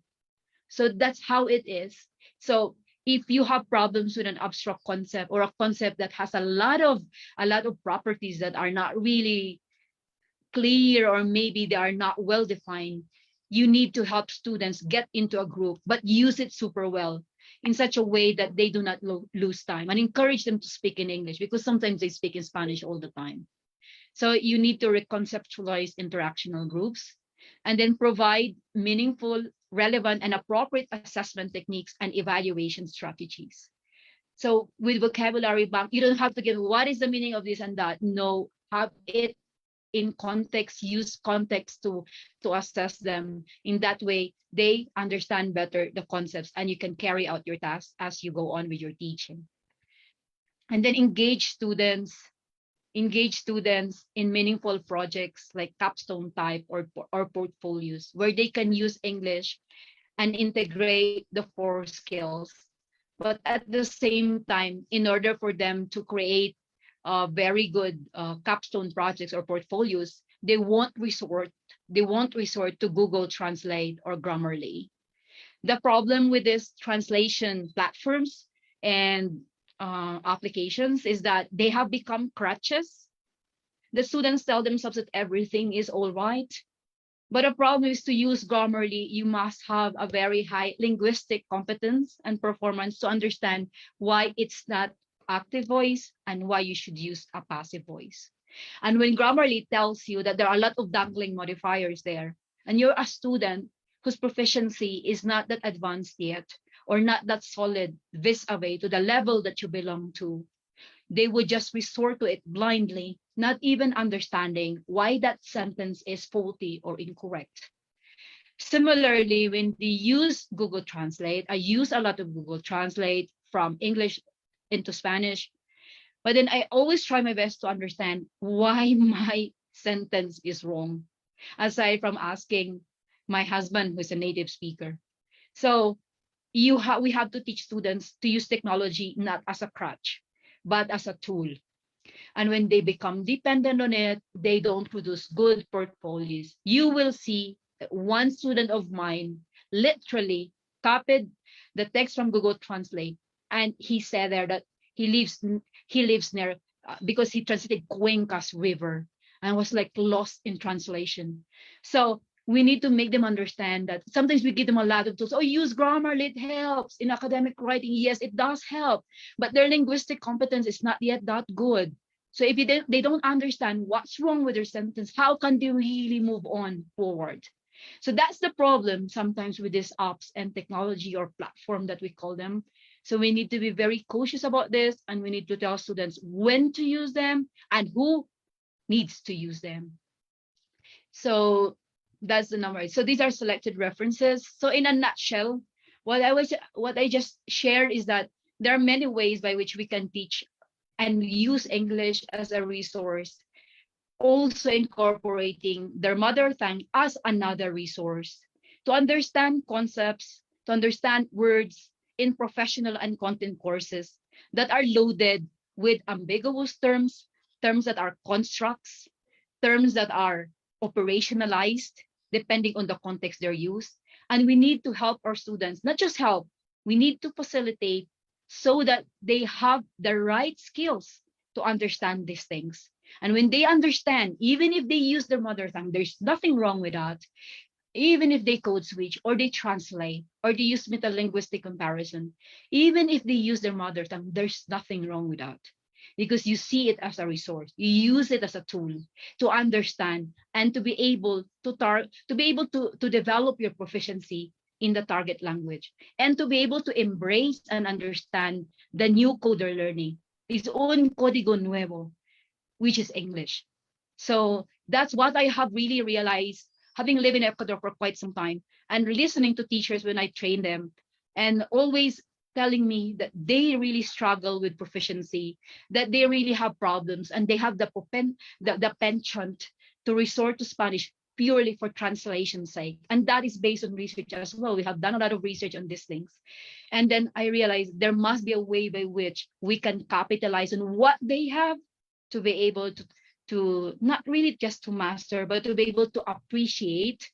So that's how it is. So if you have problems with an abstract concept or a concept that has a lot of properties that are not really clear or maybe they are not well defined, you need to help students get into a group, but use it super well in such a way that they do not lose time, and encourage them to speak in English because sometimes they speak in Spanish all the time. So you need to reconceptualize interactional groups and then provide meaningful, relevant, and appropriate assessment techniques and evaluation strategies. So with vocabulary bank, you don't have to give what is the meaning of this and that. No, have it in context, use context to assess them. In that way, they understand better the concepts and you can carry out your tasks as you go on with your teaching. And then engage students in meaningful projects like capstone type or portfolios where they can use English and integrate the 4 skills. But at the same time, in order for them to create very good capstone projects or portfolios, they won't resort to Google Translate or Grammarly. The problem with these translation platforms and applications is that they have become crutches. The students tell themselves that everything is all right. But the problem is to use Grammarly, you must have a very high linguistic competence and performance to understand why it's not active voice and why you should use a passive voice. And when Grammarly tells you that there are a lot of dangling modifiers there, and you're a student whose proficiency is not that advanced yet, or not that solid vis-a-vis to the level that you belong to, they would just resort to it blindly, not even understanding why that sentence is faulty or incorrect. Similarly, when they use Google Translate, I use a lot of Google Translate from English into Spanish, but then I always try my best to understand why my sentence is wrong, aside from asking my husband, who's a native speaker. So we have to teach students to use technology not as a crutch, but as a tool. And when they become dependent on it, they don't produce good portfolios. You will see that one student of mine literally copied the text from Google Translate, and he said there that he lives near because he translated Cuencas River and was like lost in translation. So we need to make them understand that sometimes we give them a lot of tools. Oh, use Grammarly, it helps in academic writing. Yes, it does help, but their linguistic competence is not yet that good. So if they don't understand what's wrong with their sentence, how can they really move on forward? So that's the problem sometimes with these apps and technology or platform that we call them. So we need to be very cautious about this, and we need to tell students when to use them and who needs to use them. So that's the number. So these are selected references. So in a nutshell, what I just shared is that there are many ways by which we can teach and use English as a resource, also incorporating their mother tongue as another resource to understand concepts, to understand words in professional and content courses that are loaded with ambiguous terms, terms that are constructs, terms that are operationalized depending on the context they're used. And we need to help our students, not just help, we need to facilitate so that they have the right skills to understand these things. And when they understand, even if they use their mother tongue, there's nothing wrong with that. Even if they code switch or they translate or they use metalinguistic comparison, even if they use their mother tongue, there's nothing wrong with that, because you see it as a resource. You use it as a tool to understand and to be able to develop your proficiency in the target language, and to be able to embrace and understand the new code they're learning, its own código nuevo, which is English. So that's what I have really realized, having lived in Ecuador for quite some time and listening to teachers when I train them, and always telling me that they really struggle with proficiency, that they really have problems, and they have the penchant to resort to Spanish purely for translation's sake. And that is based on research as well. We have done a lot of research on these things. And then I realized there must be a way by which we can capitalize on what they have to be able to not really just to master, but to be able to appreciate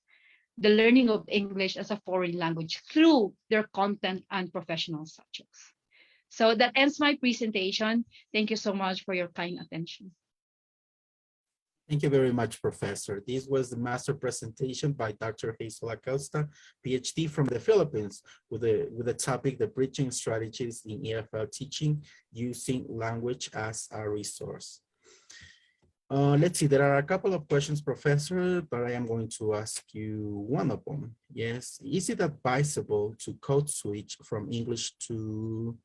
the learning of English as a foreign language through their content and professional subjects. So that ends my presentation. Thank you so much for your kind attention. Thank you very much, Professor. This was the master presentation by Dr. Hazel Acosta, PhD from the Philippines, with the topic, the bridging strategies in EFL teaching using language as a resource. Let's see, there are a couple of questions, Professor, but I am going to ask you one of them. Yes, is it advisable to code switch from English to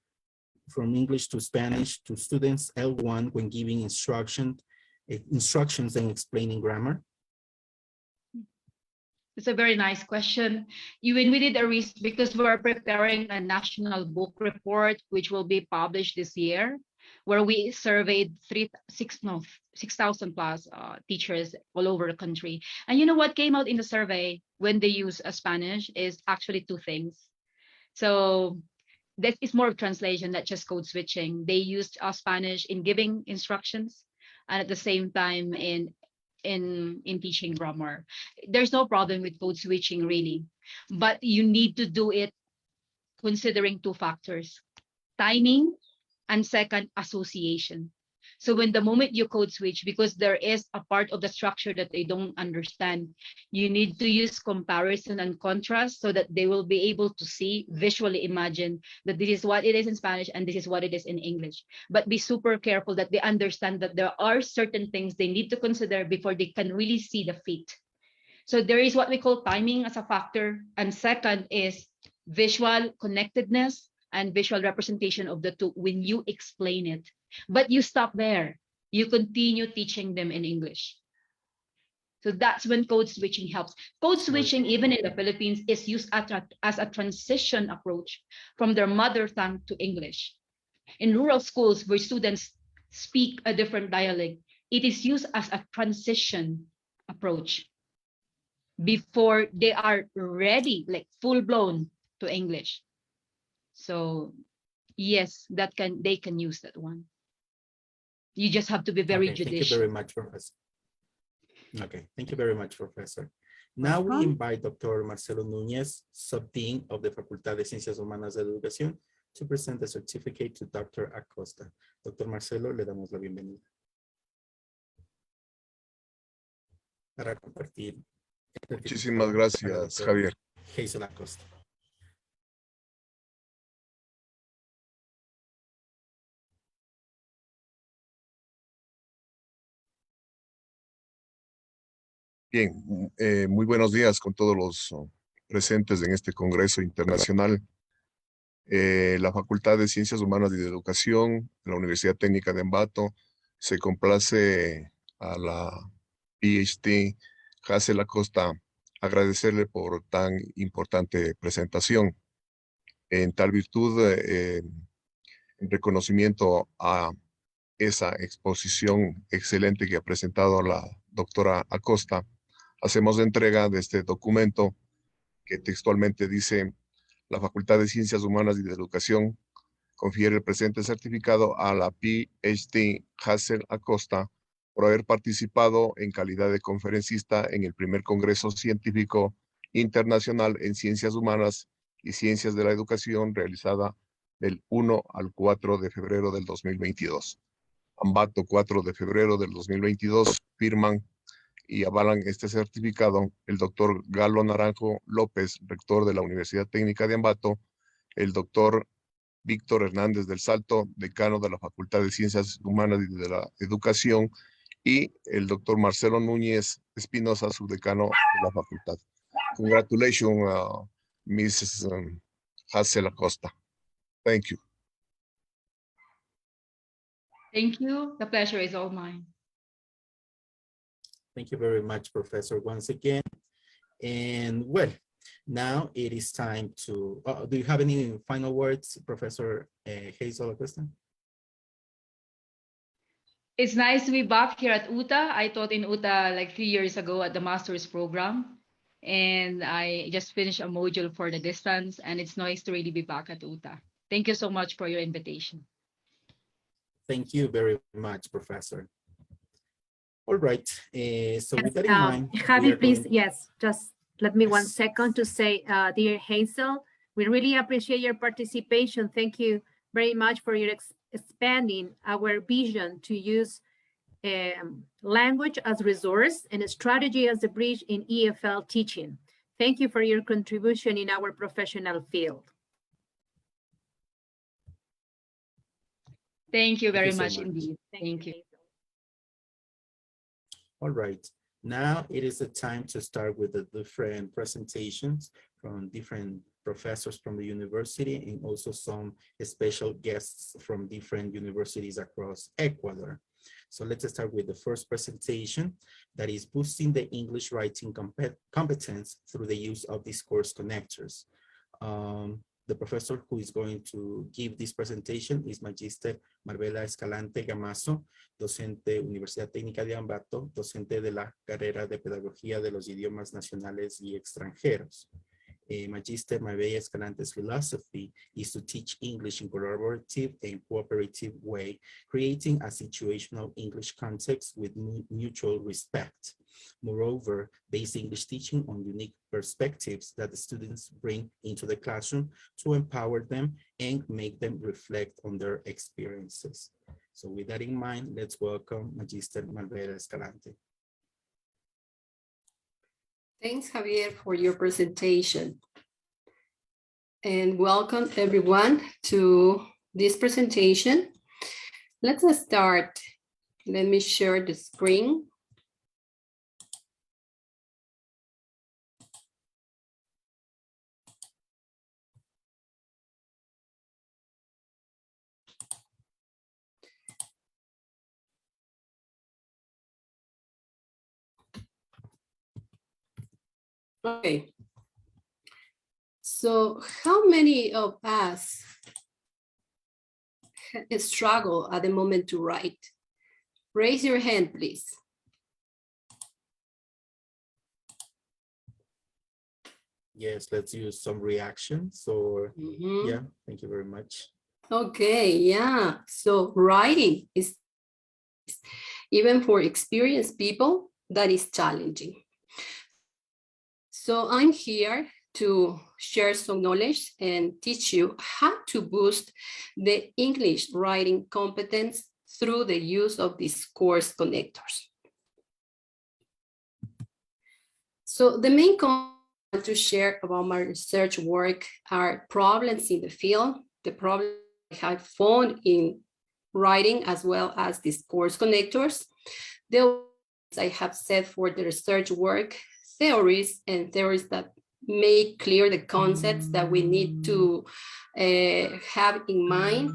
Spanish to students L1 when giving instructions and explaining grammar? It's a very nice question. When we did a research, because we're preparing a national book report, which will be published this year, where we surveyed 6,000 plus teachers all over the country. And you know what came out in the survey when they use Spanish is actually two things. So that is more of translation, not just code switching. They used Spanish in giving instructions, and at the same time in teaching grammar. There's no problem with code switching really, but you need to do it considering two factors: timing, and second, association. So when the moment you code switch, because there is a part of the structure that they don't understand, you need to use comparison and contrast so that they will be able to see, visually imagine that this is what it is in Spanish and this is what it is in English. But be super careful that they understand that there are certain things they need to consider before they can really see the fit. So there is what we call timing as a factor. And second is visual connectedness and visual representation of the two when you explain it. But you stop there. You continue teaching them in English. So that's when code switching helps. Code switching, even in the Philippines, is used as a transition approach from their mother tongue to English. In rural schools where students speak a different dialect, it is used as a transition approach before they are ready, like full blown to English. So yes, they can use that one. You just have to be very Okay, judicious. thank you very much, Professor. Okay, thank you very much, Professor. Now we invite Dr. Marcelo Núñez, Subdean of the Facultad de Ciencias Humanas de Educación, to present the certificate to Dr. Acosta. Dr. Marcelo, le damos la bienvenida. Para compartir. Muchísimas gracias, Javier. Hazel Acosta. Bien, muy buenos días con todos los presentes en este Congreso Internacional. La Facultad de Ciencias Humanas y de Educación de la Universidad Técnica de Ambato se complace a la PhD Hazel Acosta agradecerle por tan importante presentación. En tal virtud, en reconocimiento a esa exposición excelente que ha presentado la doctora Acosta, hacemos entrega de este documento que textualmente dice: la Facultad de Ciencias Humanas y de Educación confiere el presente certificado a la PhD Hazel Acosta por haber participado en calidad de conferencista en el primer Congreso Científico Internacional en Ciencias Humanas y Ciencias de la Educación realizada del 1 al 4 de febrero del 2022. Ambato, 4 de febrero del 2022, firman y avalan este certificado el doctor Galo Naranjo López, rector de la Universidad Técnica de Ambato, el doctor Víctor Hernández del Salto, decano de la Facultad de Ciencias Humanas y de la Educación, y el doctor Marcelo Núñez Espinosa, subdecano de la facultad. Congratulations, Mrs. Hazel Acosta. Thank you. Thank you. The pleasure is all mine. Thank you very much, Professor, once again. And well, now it is time to, do you have any final words, Professor Hazel Acosta? It's nice to be back here at UTA. I taught in UTA like 3 years ago at the master's program. And I just finished a module for the distance, and it's nice to really be back at UTA. Thank you so much for your invitation. Thank you very much, Professor. All right, so with that in mind, Javi, please, yes, just let me 1 second to say, dear Hazel, we really appreciate your participation. Thank you very much for your expanding our vision to use language as resource and a strategy as a bridge in EFL teaching. Thank you for your contribution in our professional field. Thank you very much so much indeed. Thank you. All right, now it is the time to start with the different presentations from different professors from the university and also some special guests from different universities across Ecuador. So let's start with the first presentation, that is boosting the English writing competence through the use of discourse connectors. The professor who is going to give this presentation is Magister Marbella Escalante Gamazo, docente Universidad Técnica de Ambato, docente de la carrera de Pedagogía de los Idiomas Nacionales y Extranjeros. Magister Marbella Escalante's philosophy is to teach English in collaborative and cooperative way, creating a situational English context with mutual respect. Moreover, base English teaching on unique perspectives that the students bring into the classroom to empower them and make them reflect on their experiences. So with that in mind, let's welcome Magister Malvera Escalante. Thanks, Javier, for your presentation. And welcome everyone to this presentation. Let's start. Let me share the screen. Okay. So how many of us struggle at the moment to write? Raise your hand, please. Yes, let's use some reactions or Mhm. yeah, thank you very much. Okay, yeah. So writing is, even for experienced people, that is challenging. So I'm here to share some knowledge and teach you how to boost the English writing competence through the use of these course connectors. So the main content I want to share about my research work are problems in the field, the problems I have found in writing, as well as these course connectors, the I have set for the research work, theories that make clear the concepts that we need to have in mind.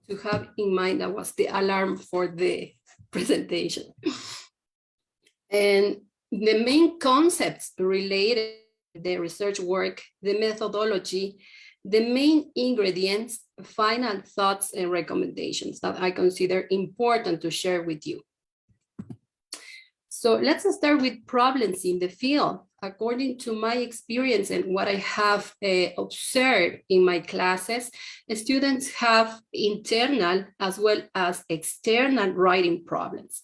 That was the alarm for the presentation. And the main concepts related to the research work, the methodology, the main ingredients, final thoughts and recommendations that I consider important to share with you. So let's start with problems in the field. According to my experience and what I have observed in my classes, students have internal as well as external writing problems.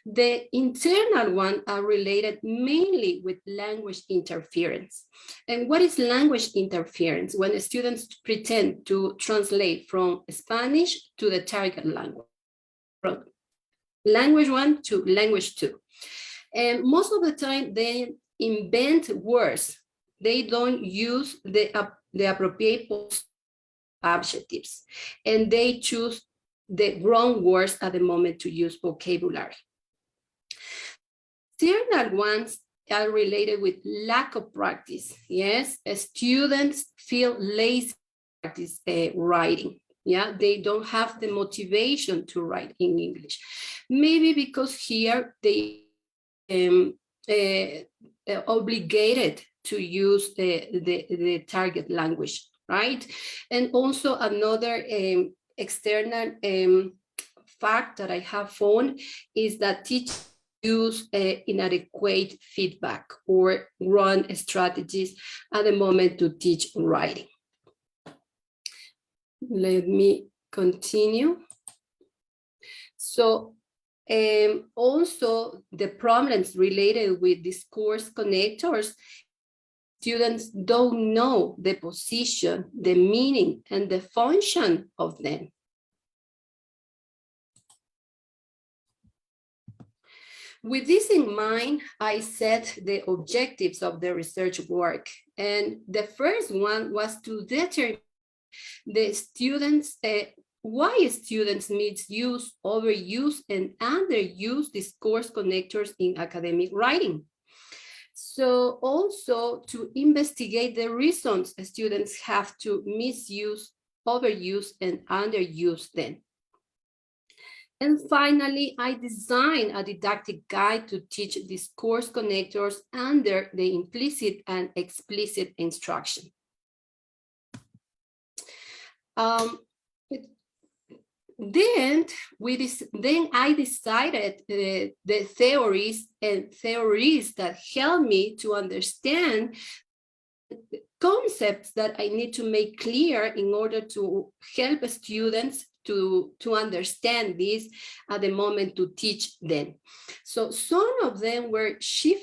The internal ones are related mainly with language interference. And what is language interference? When students pretend to translate from Spanish to the target language, from language 1 to language 2. And most of the time they invent words. They don't use the appropriate adjectives, and they choose the wrong words at the moment to use vocabulary. External ones are related with lack of practice. Yes, students feel lazy to practice writing. Yeah, they don't have the motivation to write in English. Maybe because here they obligated to use the target language, right? And also another external fact that I have found is that teachers use inadequate feedback or wrong strategies at the moment to teach writing. Let me continue. So also the problems related with these course connectors, students don't know the position, the meaning, and the function of them. With this in mind, I set the objectives of the research work. And the first one was to determine the students, why students misuse, overuse, and underuse these course connectors in academic writing. So also to investigate the reasons students have to misuse, overuse, and underuse them. And finally, I designed a didactic guide to teach these course connectors under the implicit and explicit instruction. Then I decided the theories that help me to understand concepts that I need to make clear in order to help students to understand this at the moment to teach them. So some of them were she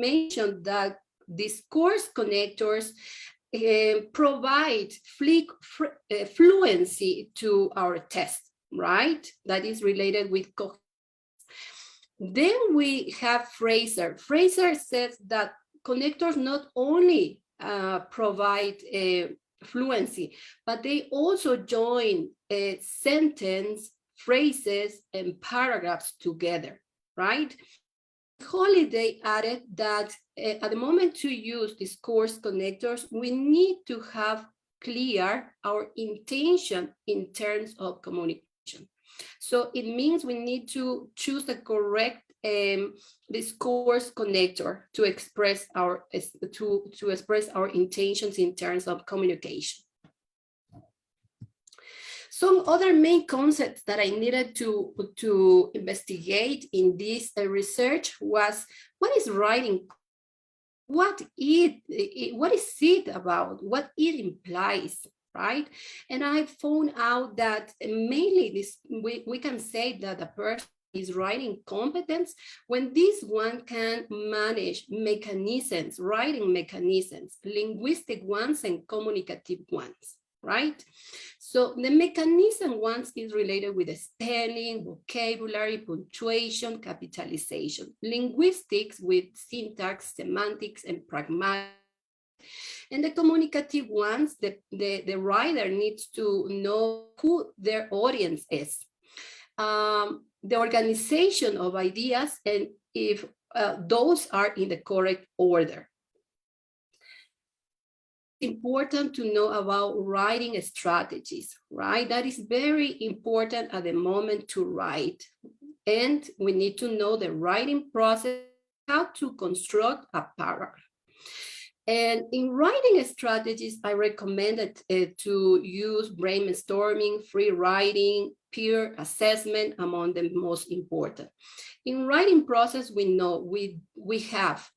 mentioned that these course connectors provide fluency to our test, right? That is related with Then we have Fraser. Fraser says that connectors not only provide fluency, but they also join a sentence, phrases, and paragraphs together, right? Holiday added that at the moment to use these course connectors, we need to have clear our intention in terms of communication. So it means we need to choose the correct discourse connector to express our intentions in terms of communication. Some other main concepts that I needed to investigate in this research was, what is writing? What is it about? What it implies, right? And I found out that mainly we can say that a person is writing competence when this one can manage mechanisms, writing mechanisms, linguistic ones and communicative ones, right? So the mechanism ones is related with the spelling, vocabulary, punctuation, capitalization. Linguistics with syntax, semantics, and pragmatic. And the communicative ones, the writer needs to know who their audience is. The organization of ideas, and if those are in the correct order. Important to know about writing strategies, right? That is very important at the moment to write. And we need to know the writing process, how to construct a paragraph. And in writing strategies, I recommended to use brainstorming, free writing, peer assessment among the most important. In writing process, we know we have,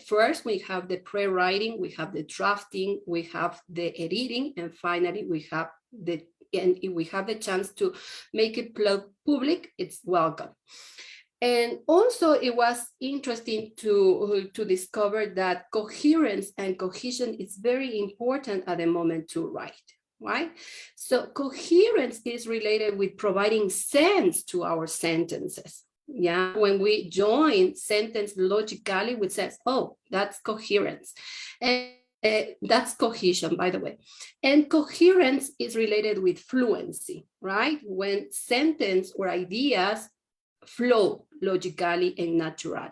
first we have the pre-writing, we have the drafting, we have the editing, and finally we have and if we have the chance to make it public, it's welcome. And also it was interesting to discover that coherence and cohesion is very important at the moment to write, right? So coherence is related with providing sense to our sentences. Yeah, when we join sentence logically, we say, oh, that's coherence. And that's cohesion, by the way. And coherence is related with fluency, right? When sentence or ideas flow logically and naturally.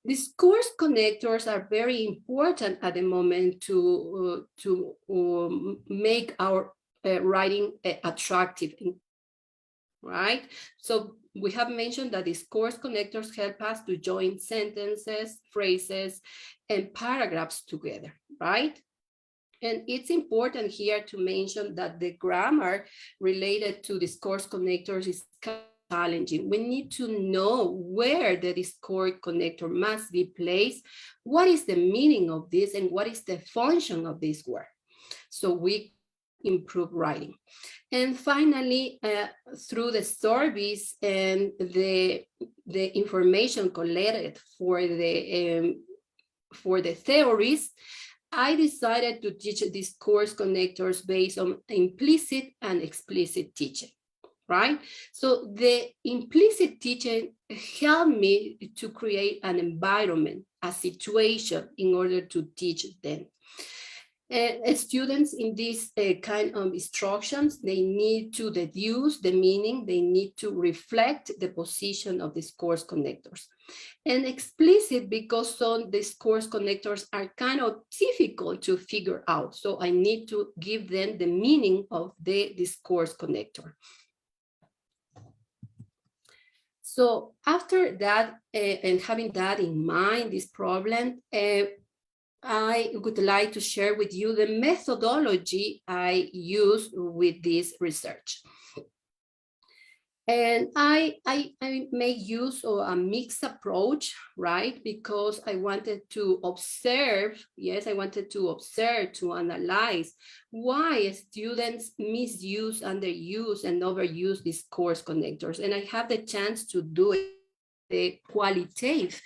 Discourse connectors are very important at the moment to make our writing attractive, right? So we have mentioned that discourse connectors help us to join sentences, phrases, and paragraphs together, right? And it's important here to mention that the grammar related to discourse connectors is challenging. We need to know where the discourse connector must be placed, what is the meaning of this, and what is the function of this word. So we improve writing. And finally, through the surveys and the information collected for the theories, I decided to teach discourse connectors based on implicit and explicit teaching, right? So the implicit teaching helped me to create an environment, a situation in order to teach them. Students in this kind of instructions, they need to deduce the meaning, they need to reflect the position of discourse connectors. And explicit, because some discourse connectors are kind of difficult to figure out. So I need to give them the meaning of the discourse connector. So after that, and having that in mind, this problem, I would like to share with you the methodology I use with this research. And I make use of a mixed approach, right? Because I wanted to observe, yes, I wanted to observe, to analyze why students misuse, underuse, and overuse discourse connectors. And I have the chance to do it, the qualitative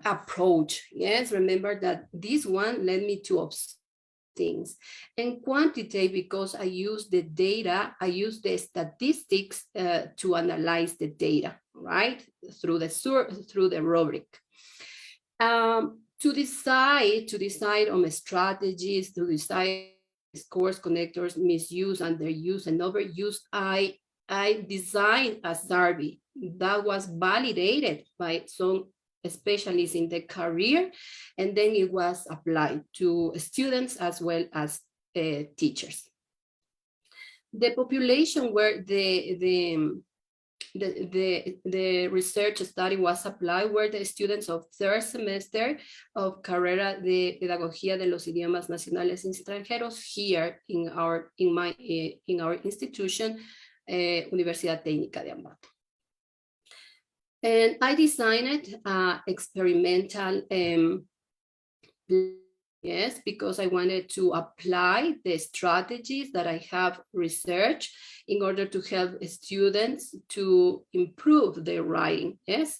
approach. Yes, remember that this one led me to observe things. And quantitative because I use the data, I use the statistics to analyze the data, right? Through the rubric. To decide on strategies, to decide course connectors, misuse, underuse, and overuse, I designed a survey that was validated by some specialists in the career, and then it was applied to students as well as teachers. The population where the research study was applied were the students of third semester of Carrera de Pedagogía de los Idiomas Nacionales y Extranjeros here in our institution, Universidad Técnica de Ambato. And I designed experimental yes, because I wanted to apply the strategies that I have researched in order to help students to improve their writing, yes?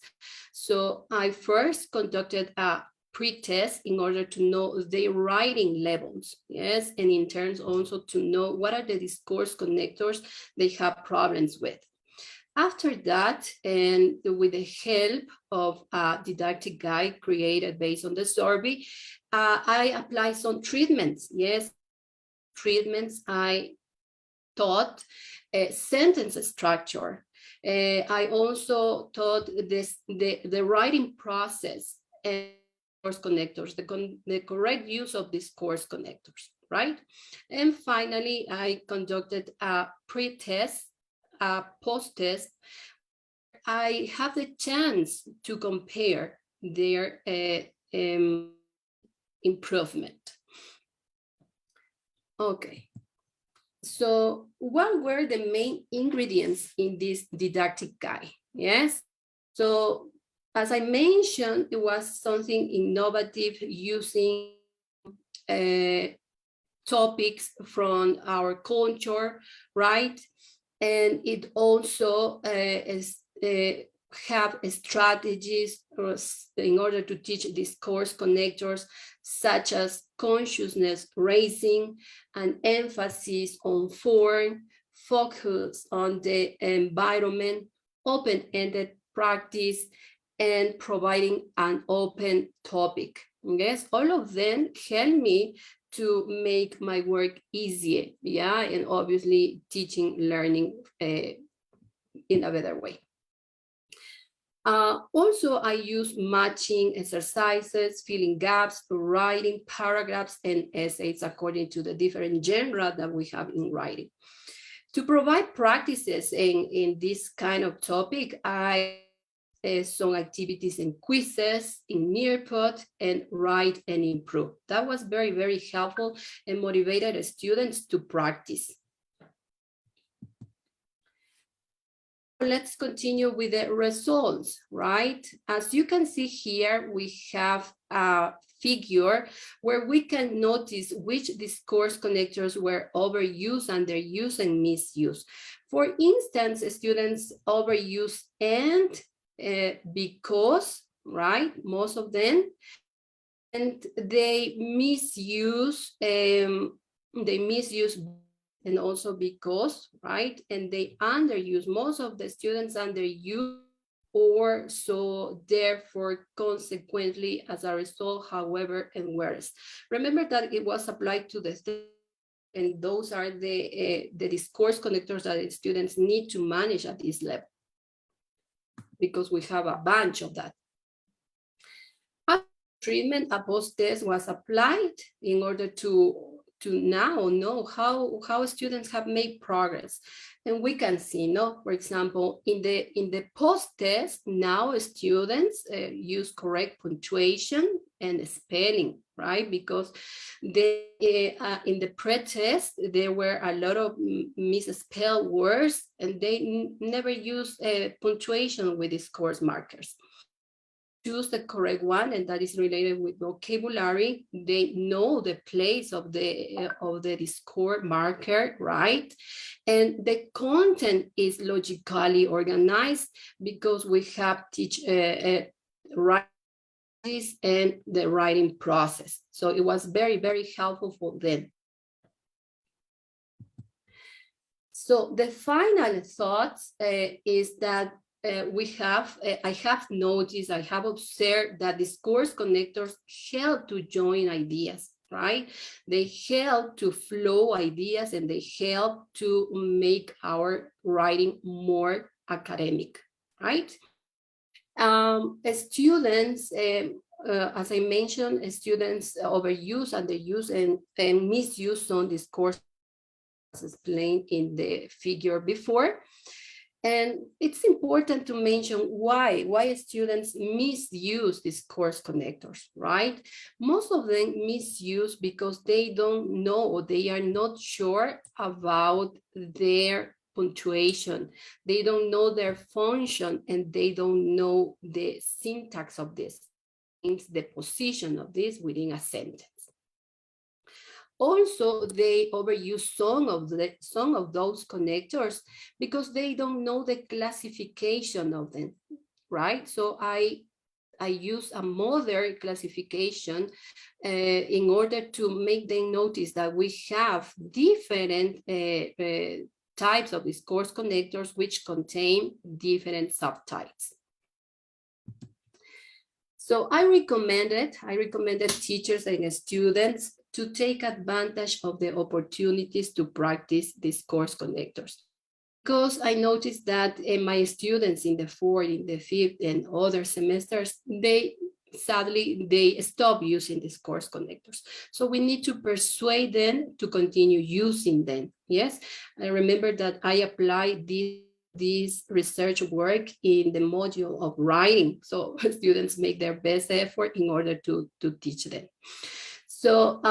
So I first conducted a pre-test in order to know their writing levels, yes? And in terms also to know what are the discourse connectors they have problems with. After that, and with the help of a didactic guide created based on the survey, I applied some treatments. Yes, treatments. I taught sentence structure. I also taught the writing process and course connectors, the correct use of these course connectors, right? And finally, I conducted a pre-test, a post-test. I have the chance to compare their improvement. Okay, so what were the main ingredients in this didactic guide? Yes, so as I mentioned, it was something innovative using topics from our culture, right? And it also have strategies in order to teach these course connectors, such as consciousness raising, an emphasis on form, focus on the environment, open-ended practice, and providing an open topic. Yes, all of them help me to make my work easier, yeah, and obviously teaching, learning in a better way. Also, I use matching exercises, filling gaps, writing paragraphs and essays according to the different genre that we have in writing. To provide practices in this kind of topic, I some activities and quizzes in Nearpod and Write and Improve. That was very, very helpful and motivated students to practice. Let's continue with the results, right? As you can see here, we have a figure where we can notice which discourse connectors were overused, underused, and misused. For instance, students overuse and because, right? Most of them, and they misuse and also because, right? And they underuse, most of the students underuse, or so therefore consequently as a result, however, and whereas. Remember that it was applied to the and those are the discourse connectors that the students need to manage at this level, because we have a bunch of that. Treatment, a post-test was applied in order to now know how students have made progress. And we can see, for example, in the post-test, now students use correct punctuation and spelling, right? Because they, in the pre-test, there were a lot of misspelled words, and they never use punctuation with these course markers. Choose the correct one, and that is related with vocabulary. They know the place of the discourse marker, right? And the content is logically organized because we have write and the writing process. So it was very, very helpful for them. So the final thoughts is that I have noticed, I have observed that discourse connectors help to join ideas, right? They help to flow ideas and they help to make our writing more academic, right? Students, as I mentioned, students overuse, underuse, and misuse some discourse as explained in the figure before. And it's important to mention why students misuse discourse connectors, right? Most of them misuse because they don't know or they are not sure about their punctuation. They don't know their function and they don't know the syntax of this, the position of this within a sentence. Also, they overuse some of those connectors because they don't know the classification of them, right? So I use a modern classification in order to make them notice that we have different types of discourse connectors which contain different subtypes. So I recommended teachers and students to take advantage of the opportunities to practice discourse connectors. Because I noticed that my students in the 4th, in the 5th, and other semesters, sadly, they stop using discourse connectors. So we need to persuade them to continue using them. Yes, I remember that I applied this research work in the module of writing. So students make their best effort in order to teach them. So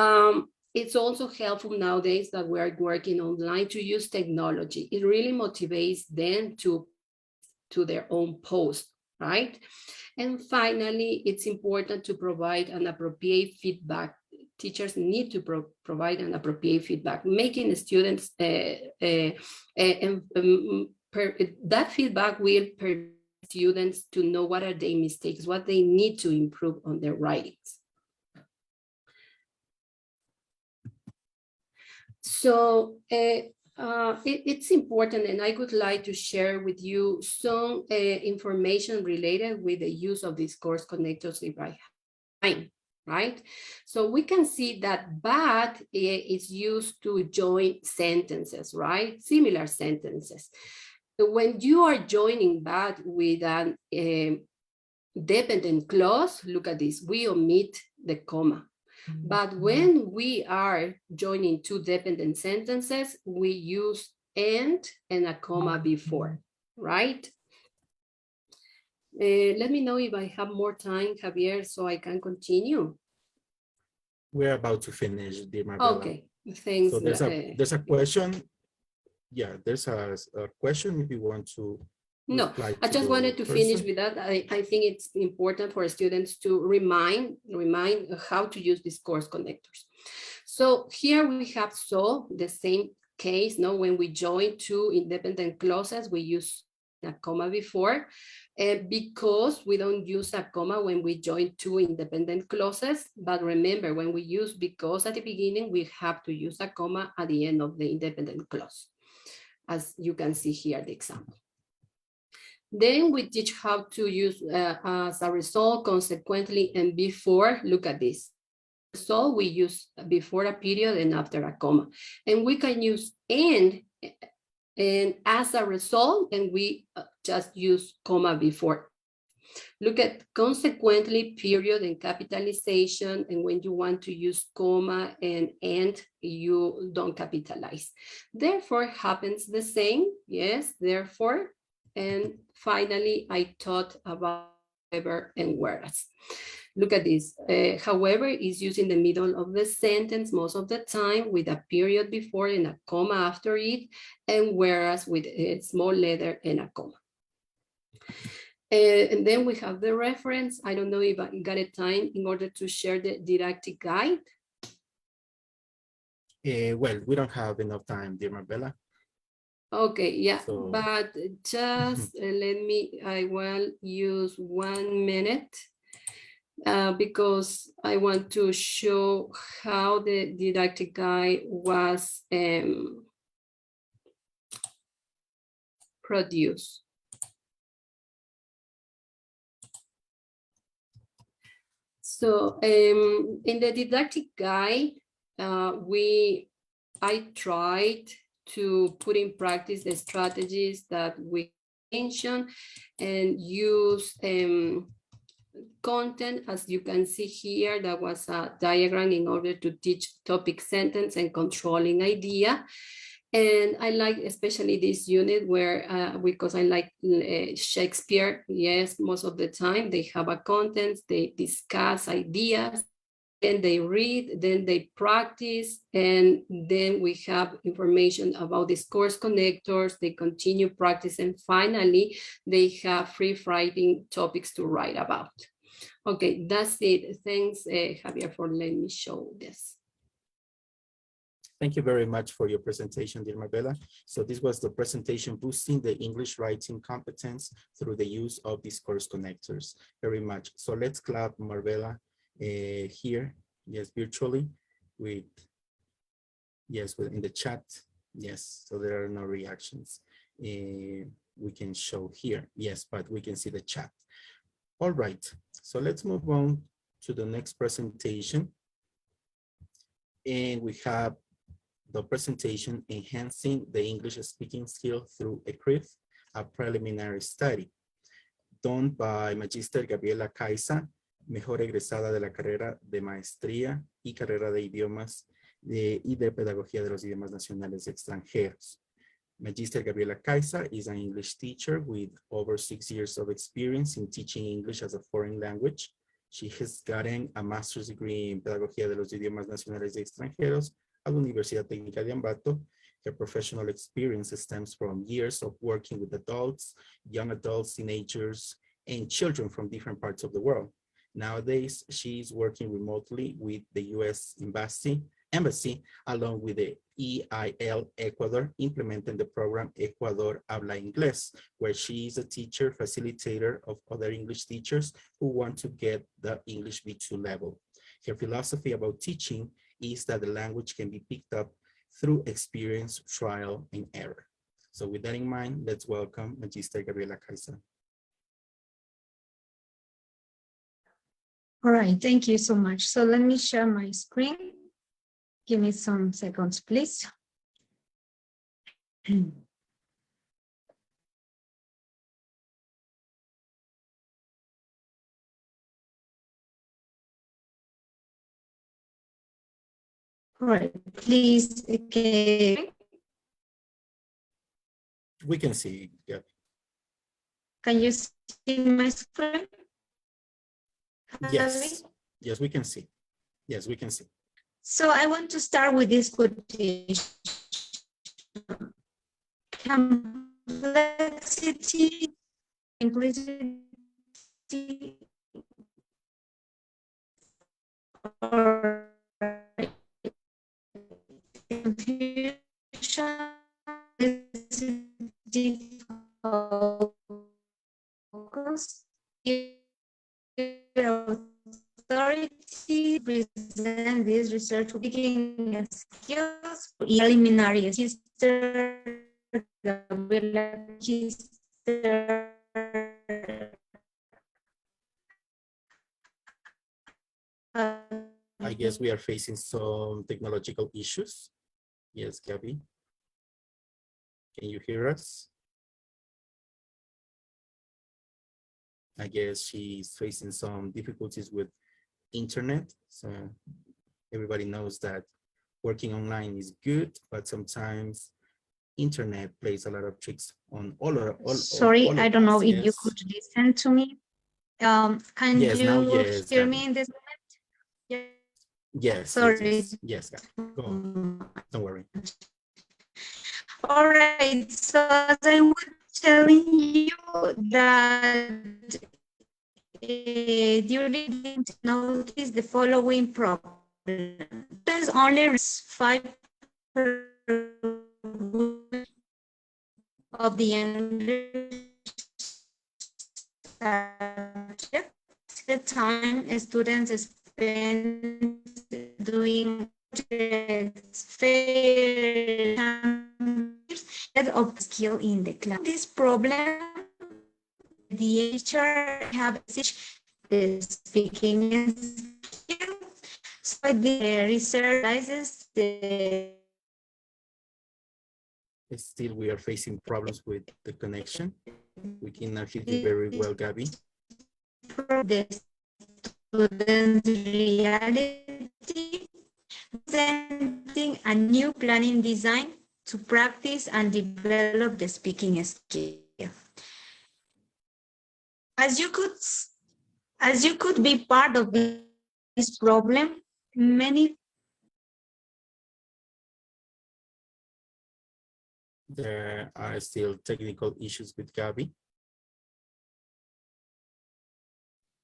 it's also helpful nowadays that we are working online to use technology. It really motivates them to their own post, right? And finally, it's important to provide an appropriate feedback. Teachers need to provide an appropriate feedback, making the students, that feedback will permit students to know what are their mistakes, what they need to improve on their writings. So it's important, and I would like to share with you some information related with the use of discourse connectors if I have time, right? So we can see that but is used to join sentences, right? Similar sentences. When you are joining but with an dependent clause, look at this, we omit the comma. But when we are joining two dependent sentences, we use and a comma before, right? Let me know if I have more time, Javier, so I can continue. We're about to finish, dear Marbella. Okay, thanks. So there's a question. Yeah, there's a question if you want to. No, I just wanted to finish with that. I think it's important for students to remind how to use discourse connectors. So here we have the same case, no? When we join two independent clauses, we use a comma before, because we don't use a comma when we join two independent clauses. But remember, when we use because at the beginning, we have to use a comma at the end of the independent clause, as you can see here, the example. Then we teach how to use as a result, consequently, and before. Look at this. So we use before a period and after a comma. And we can use and as a result, and we just use comma before. Look at consequently, period, and capitalization. And when you want to use comma and you don't capitalize. Therefore happens the same. Yes, therefore. And finally, I taught about however and whereas. Look at this. However is used in the middle of the sentence most of the time with a period before and a comma after it, and whereas with a small letter and a comma. And then we have the reference. I don't know if I got a time in order to share the didactic guide. Well, we don't have enough time, dear Marbella. Okay, yeah, So, but just let me, I will use 1 minute because I want to show how the didactic guide was produced. So in the didactic guide, I tried to put in practice the strategies that we mentioned and use content, as you can see here. That was a diagram in order to teach topic sentence and controlling idea. And I like especially this unit where, because I like Shakespeare, yes, most of the time they have a content, they discuss ideas, then they read, then they practice, and then we have information about the course connectors, they continue practice, and finally, they have free writing topics to write about. Okay, that's it. Thanks, Javier, for letting me show this. Thank you very much for your presentation, dear Marbella. So this was the presentation boosting the English writing competence through the use of these course connectors. Very much. So let's clap Marbella here, yes, virtually with, yes, in the chat. Yes, so there are no reactions. We can show here, yes, but we can see the chat. All right, so let's move on to the next presentation. And we have the presentation, Enhancing the English Speaking Skill Through a CRIF, a Preliminary Study, done by Magister Gabriela Caiza, mejor egresada de la carrera de Maestría y carrera de Idiomas y de Pedagogía de los Idiomas Nacionales y Extranjeros. Magister Gabriela Caiza is an English teacher with over 6 years of experience in teaching English as a foreign language. She has gotten a master's degree in Pedagogía de los Idiomas Nacionales y Extranjeros at la Universidad Técnica de Ambato. Her professional experience stems from years of working with adults, young adults, teenagers, and children from different parts of the world. Nowadays, she is working remotely with the U.S. Embassy, along with the EIL Ecuador, implementing the program Ecuador Habla Inglés, where she is a teacher facilitator of other English teachers who want to get the English B2 level. Her philosophy about teaching is that the language can be picked up through experience, trial, and error. So with that in mind, let's welcome Magister Gabriela Caiza. All right, thank you so much. So let me share my screen. Give me some seconds, please. All right, please, okay. We can see, yeah. Can you see my screen? Yes, yes, we can see. Yes, we can see. So I want to start with this quotation. Complexity, simplicity, or confusion is difficult. Focus, authority present this research speaking skills preliminary. Sister Gabriela, I guess we are facing some technological issues. Yes, Gabby. Can you hear us? I guess she's facing some difficulties with internet. So everybody knows that working online is good, but sometimes internet plays a lot of tricks on all Sorry, all I of don't know us, if yes. you could listen to me. Can yes, you now, yes, hear Gabby. me in this moment? Yeah. Yes, Sorry. yes, Gabby. Go on. Don't worry. All right, so as I was telling you that during notice the following problem. There's only 5% of the English subject the time students spend doing projects, fairs, instead of skill in the class. This problem, the teacher have the speaking skill. So the research realizes the Still, we are facing problems with the connection. We cannot hear you very well, Gabby. the students' reality, presenting a new planning design to practice and develop the speaking skill. As you could be part of this problem, many There are still technical issues with Gabby.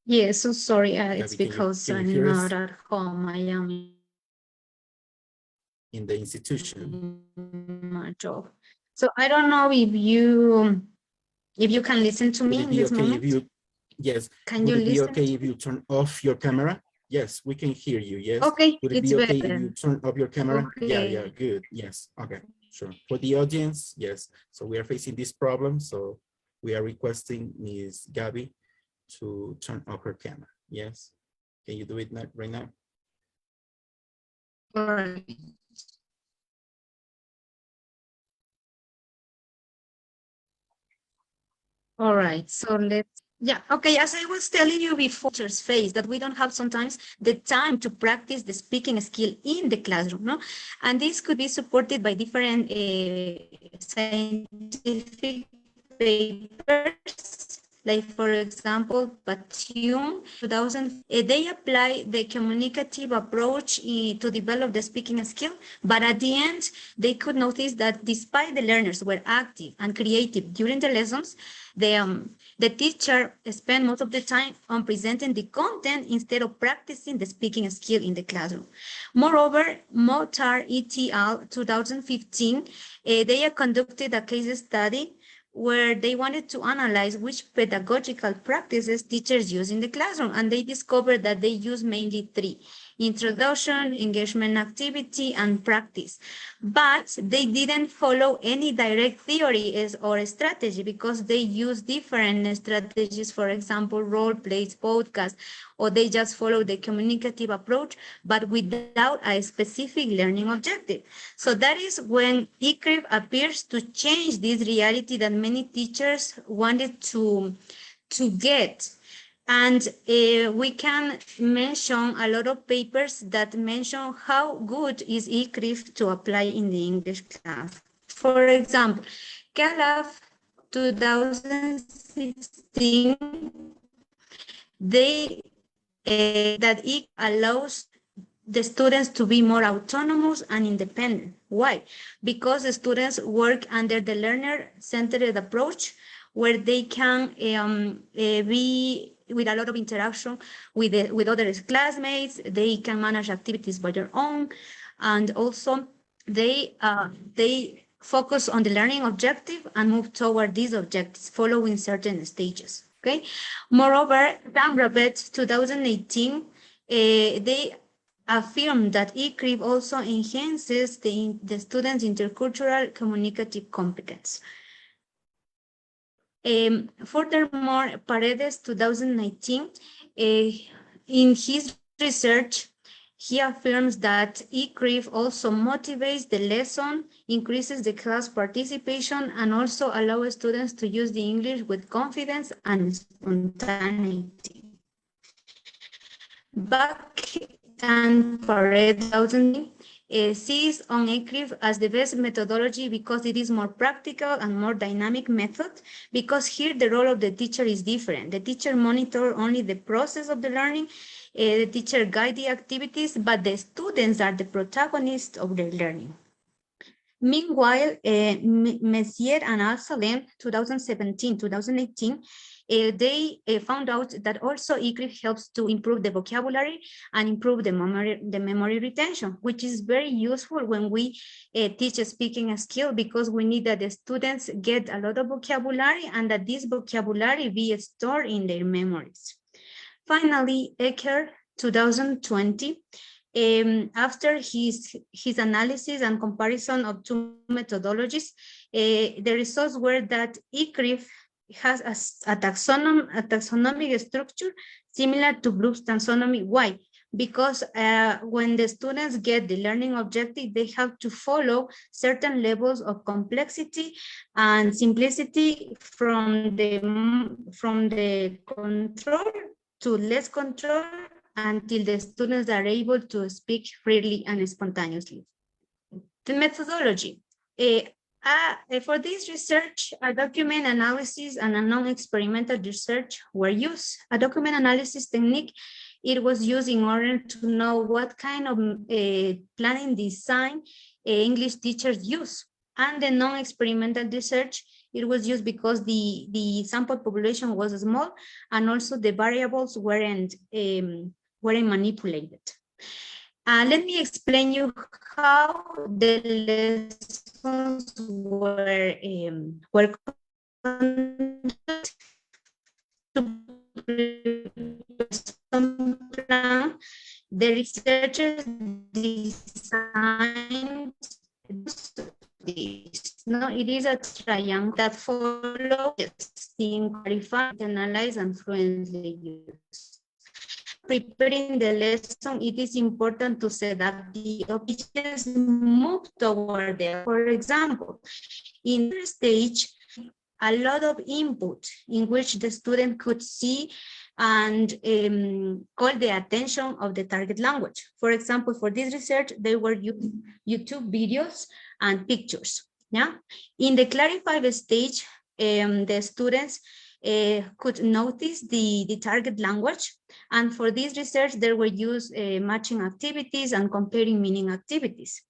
yes, so sorry, it's Gabby, because can you I'm hear us? not at home. I am In the institution. my job. So I don't know if you can listen to Would me it in be this okay moment. if you, yes, Can would you it be listen okay to if you turn off your camera? Yes, we can hear you, yes. Okay, Would it it's be okay if better. you turn off your camera? Yeah, Okay. good, yes, okay, sure. For the audience, yes, so we are facing this problem, so we are requesting Ms. Gabby to turn off her camera, yes? Can you do it right now? All right. All right, so yeah, okay, as I was telling you before, teachers face that we don't have sometimes the time to practice the speaking skill in the classroom, no? And this could be supported by different scientific papers, like for example, Batum 2000, they apply the communicative approach to develop the speaking skill, but at the end, they could notice that despite the learners were active and creative during the lessons, the teacher spent most of the time on presenting the content instead of practicing the speaking skill in the classroom. Moreover, Motar et al. 2015, they conducted a case study where they wanted to analyze which pedagogical practices teachers use in the classroom, and they discovered that they use mainly three: introduction, engagement activity, and practice. But they didn't follow any direct theory or strategy because they use different strategies, for example, role plays, podcasts, or they just follow the communicative approach, but without a specific learning objective. So that is when ECRIF appears to change this reality that many teachers wanted to get. And we can mention a lot of papers that mention how good is ECRIF to apply in the English class. For example, CALAF 2016, that it allows the students to be more autonomous and independent. Why? Because the students work under the learner-centered approach, where they can be with a lot of interaction with other classmates. They can manage activities by their own, and also they focus on the learning objective and move toward these objectives following certain stages. Okay. Moreover, Dan Rabbit 2018, they affirmed that ECRIF also enhances the students' intercultural communicative competence. Furthermore, Paredes 2019, in his research, he affirms that ECRIF also motivates the lesson, increases the class participation, and also allows students to use the English with confidence and spontaneity. Back and Paredes 2000 sees on ECRIF as the best methodology because it is more practical and more dynamic method, because here the role of the teacher is different. The teacher monitors only the process of the learning, the teacher guides the activities, but the students are the protagonists of their learning. Meanwhile, Messier and Al-Salem, 2017-2018, they found out that also ECRIF helps to improve the vocabulary and improve the memory retention, which is very useful when we teach a speaking skill, because we need that the students get a lot of vocabulary and that this vocabulary be stored in their memories. Finally, Ecker, 2020, after his analysis and comparison of two methodologies, the results were that ICRIF has a taxonomic structure similar to Bloom's taxonomy. Why? Because when the students get the learning objective, they have to follow certain levels of complexity and simplicity from the control to less control until the students are able to speak freely and spontaneously. The methodology. For this research, a document analysis and a non-experimental research were used. A document analysis technique, it was used in order to know what kind of planning design English teachers use. And the non-experimental research, it was used because the sample population was small and also the variables weren't manipulated. Let me explain you how the lessons were conducted. The researchers designed this. No, it is a triangle that follows testing, clarify, analyze, and fluently use. Preparing the lesson, it is important to set up the objectives, move toward them. For example, in the stage, a lot of input in which the student could see and call the attention of the target language. For example, for this research, they were using YouTube videos and pictures. Yeah. In the clarify stage, the students could notice the target language. And for this research, there were used matching activities and comparing meaning activities.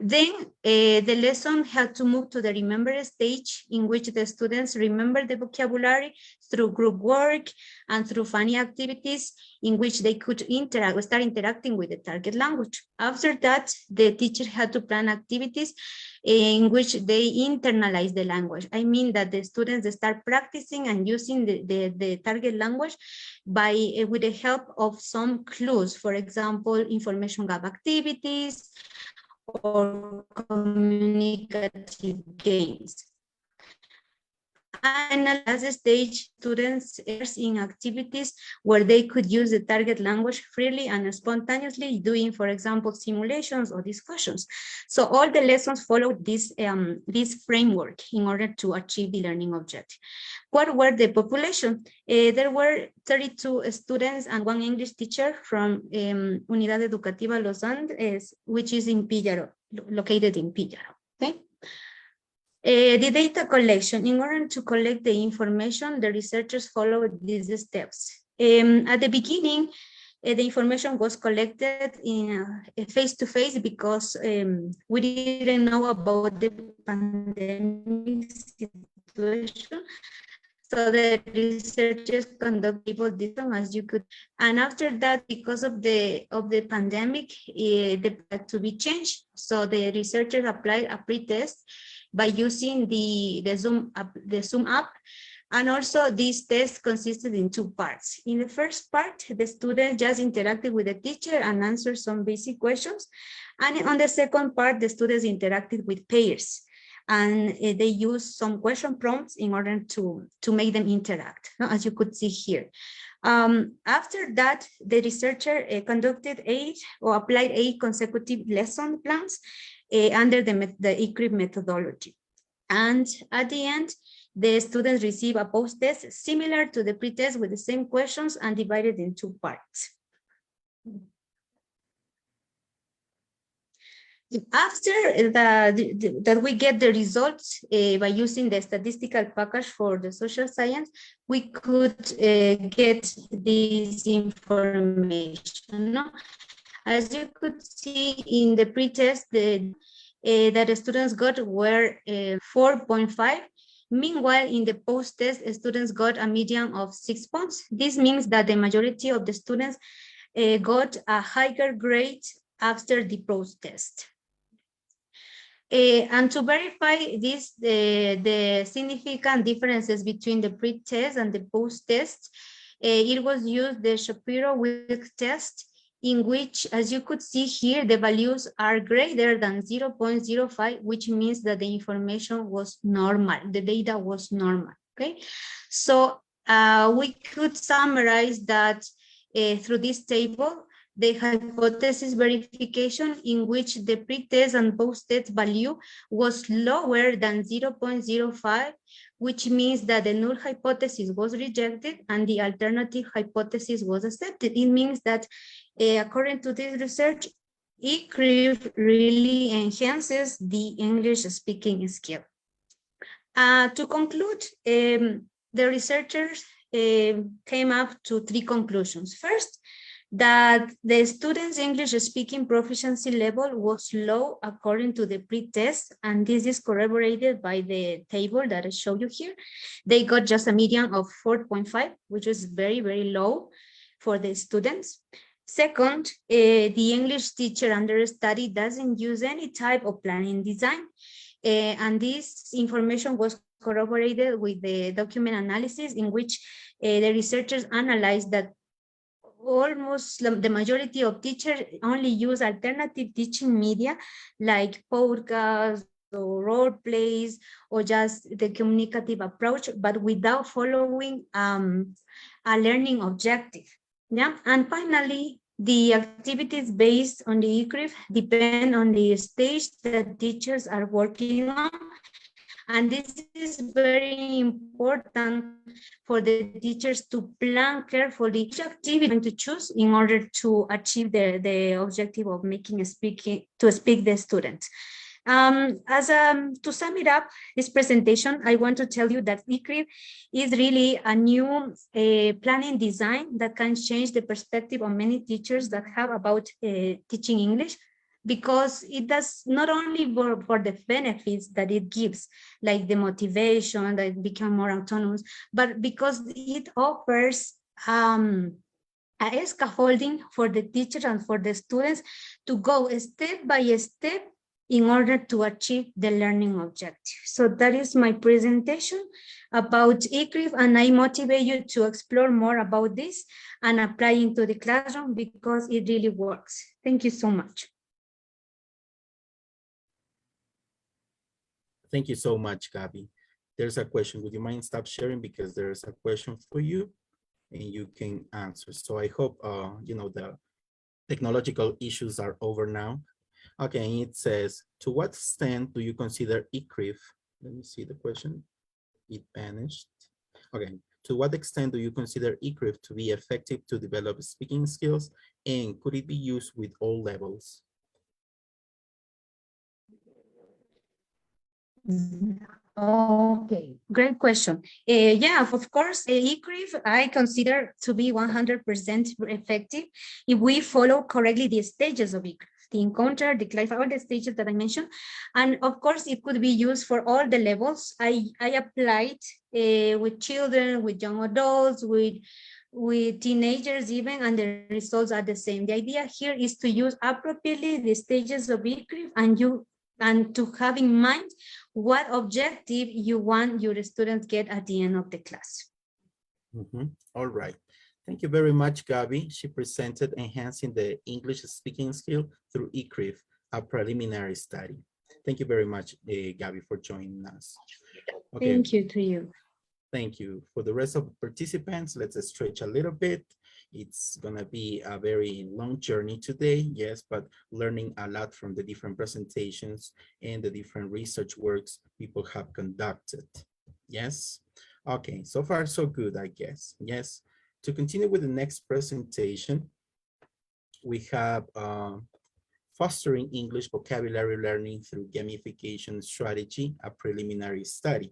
Then the lesson had to move to the remember stage, in which the students remember the vocabulary through group work and through funny activities in which they could start interacting with the target language. After that, the teacher had to plan activities in which they internalize the language. I mean that the students start practicing and using the target language with the help of some clues. For example, information gap activities or communicative games. And at the stage, students in activities where they could use the target language freely and spontaneously, doing, for example, simulations or discussions. So all the lessons followed this framework in order to achieve the learning objective. What were the population? There were 32 students and one English teacher from Unidad Educativa Los Andes, which is in Píllaro, located in Píllaro. Okay. The data collection. In order to collect the information, the researchers followed these steps. At the beginning, the information was collected in face-to-face because we didn't know about the pandemic situation. So the researchers conduct people different as you could. And after that, because of the pandemic, they had to be changed. So the researchers applied a pre-test by using the Zoom app. And also this test consisted in two parts. In the first part, the students just interacted with the teacher and answered some basic questions. And on the second part, the students interacted with peers. And they used some question prompts in order to make them interact, as you could see here. After that, the researcher conducted applied 8 consecutive lesson plans under the ICRIF methodology. And at the end, the students receive a post-test similar to the pre-test with the same questions and divided in 2 parts. After that we get the results by using the statistical package for the social science, we could get this information. No? As you could see in the pre-test, that the students got were 4.5. Meanwhile, in the post-test, students got a median of 6 points. This means that the majority of the students got a higher grade after the post-test. And to verify this, the significant differences between the pre-test and the post-test, It was used the Shapiro-Wilk test, in which, as you could see here, the values are greater than 0.05, which means that the information was normal, the data was normal, okay? So we could summarize that through this table, the hypothesis verification, in which the pre-test and post-test value was lower than 0.05, which means that the null hypothesis was rejected and the alternative hypothesis was accepted. It means that according to this research, ECRIF really enhances the English speaking skill. To conclude, the researchers came up to 3 conclusions. First, that the students' English speaking proficiency level was low according to the pre-test, and this is corroborated by the table that I show you here. They got just a median of 4.5, which is very, very low for the students. Second, the English teacher under study doesn't use any type of planning design, and this information was corroborated with the document analysis, in which the researchers analyzed that almost the majority of teachers only use alternative teaching media like podcasts or role plays or just the communicative approach, but without following a learning objective. Yeah, and finally, the activities based on the ECRIF depend on the stage that teachers are working on. And this is very important for the teachers to plan carefully which activity to choose in order to achieve the objective of making speak the students. To sum it up, this presentation, I want to tell you that ECRIF is really a new planning design that can change the perspective of many teachers that have about teaching English, because it does not only for the benefits that it gives, like the motivation that become more autonomous, but because it offers a scaffolding for the teachers and for the students to go step by step in order to achieve the learning objective. So that is my presentation about ECRIF, and I motivate you to explore more about this and apply into the classroom because it really works. Thank you so much. Thank you so much, Gabby. There's a question. Would you mind stop sharing, because there's a question for you and you can answer. So I hope you know, the technological issues are over now. Okay, it says, to what extent do you consider ECRIF? Let me see the question. It vanished. Okay, to what extent do you consider ECRIF to be effective to develop speaking skills, and could it be used with all levels? Okay, great question. Yeah, of course, ECRIF I consider to be 100% effective if we follow correctly the stages of ECRIF, the encounter, the clarify, all the stages that I mentioned. And of course, it could be used for all the levels. I applied with children, with young adults, with teenagers even, and the results are the same. The idea here is to use appropriately the stages of ECRIF, and to have in mind what objective you want your students get at the end of the class. All right. Thank you very much, Gabby. She presented enhancing the English speaking skill through ECRIF, a preliminary study. Thank you very much, Gabby, for joining us. Okay. Thank you to you. Thank you. For the rest of the participants, let's stretch a little bit. It's gonna be a very long journey today, yes, but learning a lot from the different presentations and the different research works people have conducted, yes? Okay, so far so good, I guess, yes. To continue with the next presentation, we have fostering English vocabulary learning through gamification strategy, a preliminary study.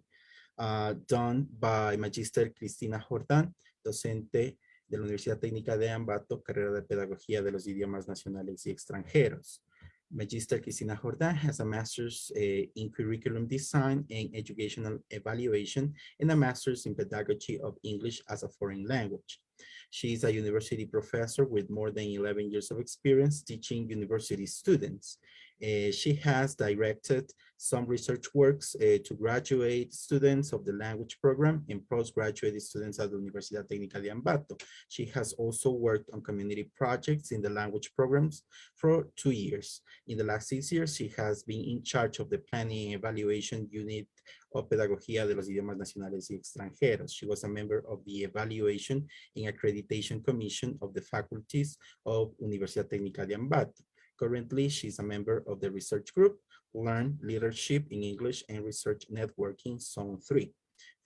Done by Magister Cristina Jordán, docente de la Universidad Técnica de Ambato, carrera de Pedagogía de los Idiomas Nacionales y Extranjeros. Magister Cristina Jordán has a master's in curriculum design and educational evaluation and a master's in pedagogy of English as a foreign language. She is a university professor with more than 11 years of experience teaching university students. She has directed some research works to graduate students of the language program and postgraduate students at the Universidad Técnica de Ambato. She has also worked on community projects in the language programs for 2 years. In the last 6 years, she has been in charge of the planning and evaluation unit of Pedagogía de los Idiomas Nacionales y Extranjeros. She was a member of the Evaluation and Accreditation Commission of the faculties of Universidad Técnica de Ambato. Currently, she's a member of the research group, Learn Leadership in English and Research Networking Zone 3.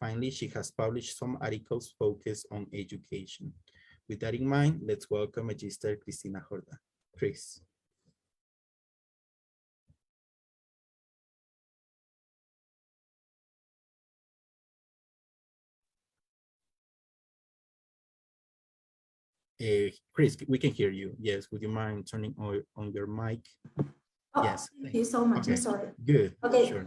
Finally, she has published some articles focused on education. With that in mind, let's welcome Magister Cristina Jordán. Chris. Chris, we can hear you. Yes, would you mind turning on your mic? Oh, Yes. thank you so much. Okay. I'm sorry. Good. Okay, Sure.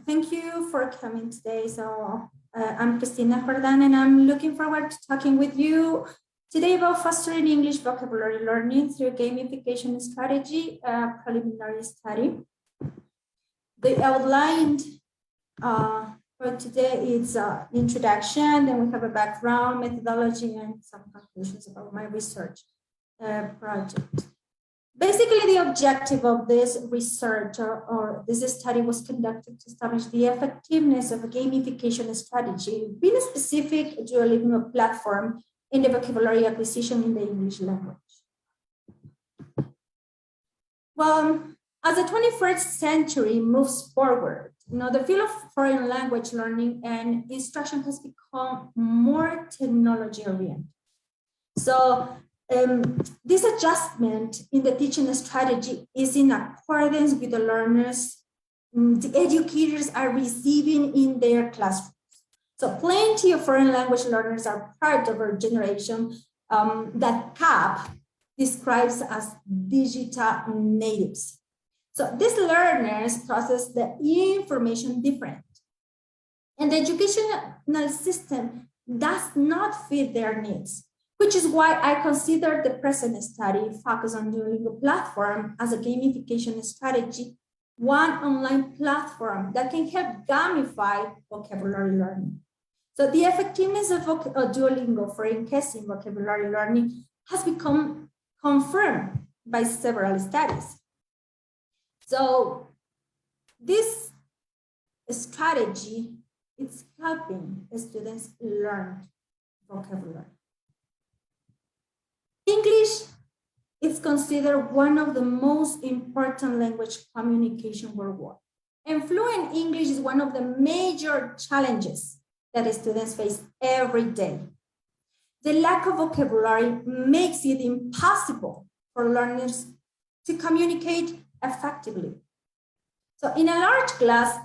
thank you for coming today. So I'm Cristina Jordán, and I'm looking forward to talking with you today about fostering English vocabulary learning through gamification strategy, preliminary study. The outline for today is introduction, then we have a background, methodology, and some conclusions about my research project. Basically, the objective of this research or this study was conducted to establish the effectiveness of a gamification strategy, being specific Duolingo platform in the vocabulary acquisition in the English language. Well, as the 21st century moves forward, the field of foreign language learning and instruction has become more technology oriented. So this adjustment in the teaching strategy is in accordance with the learners the educators are receiving in their classrooms. So plenty of foreign language learners are part of our generation that CAP describes as digital natives. So these learners process the information different. And the educational system does not fit their needs, which is why I consider the present study focused on Duolingo platform as a gamification strategy, one online platform that can help gamify vocabulary learning. So the effectiveness of Duolingo for enhancing vocabulary learning has become confirmed by several studies. So this strategy is helping students learn vocabulary. English is considered one of the most important language communication worldwide. And fluent English is one of the major challenges that students face every day. The lack of vocabulary makes it impossible for learners to communicate effectively. So in a large class,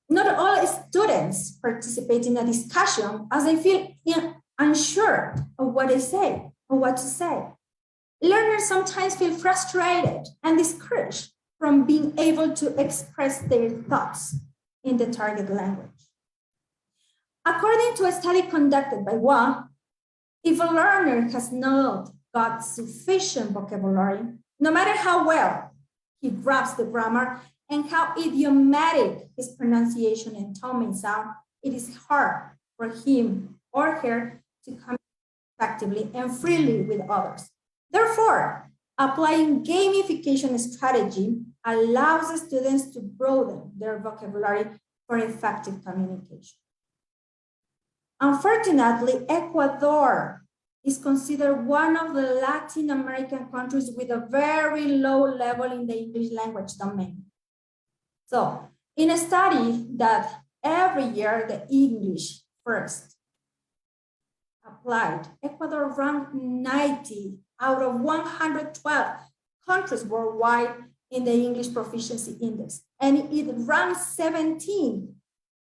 not all students participate in a discussion as they feel unsure of what they say or what to say. Learners sometimes feel frustrated and discouraged from being able to express their thoughts in the target language. According to a study conducted by UTA, if a learner has not got sufficient vocabulary, no matter how well he grasps the grammar and how idiomatic his pronunciation and tone may sound, it is hard for him or her to communicate effectively and freely with others. Therefore, applying gamification strategy allows students to broaden their vocabulary for effective communication. Unfortunately, Ecuador is considered one of the Latin American countries with a very low level in the English language domain. So, in a study that every year the English first applied, Ecuador ranked 90 out of 112 countries worldwide in the English Proficiency Index, and it ranks 17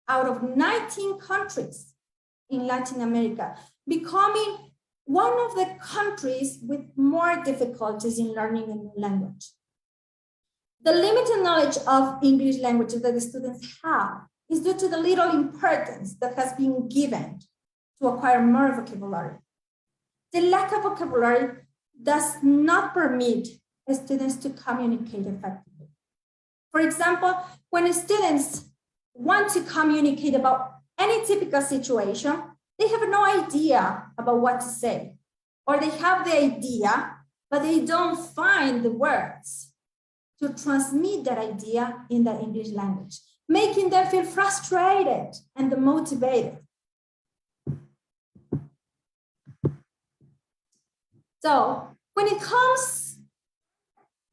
out of 19 countries in Latin America, becoming one of the countries with more difficulties in learning a new language. The limited knowledge of English language that the students have is due to the little importance that has been given to acquire more vocabulary. The lack of vocabulary does not permit students to communicate effectively. For example, when students want to communicate about any typical situation, they have no idea about what to say, or they have the idea, but they don't find the words to transmit that idea in the English language, making them feel frustrated and demotivated. So when it comes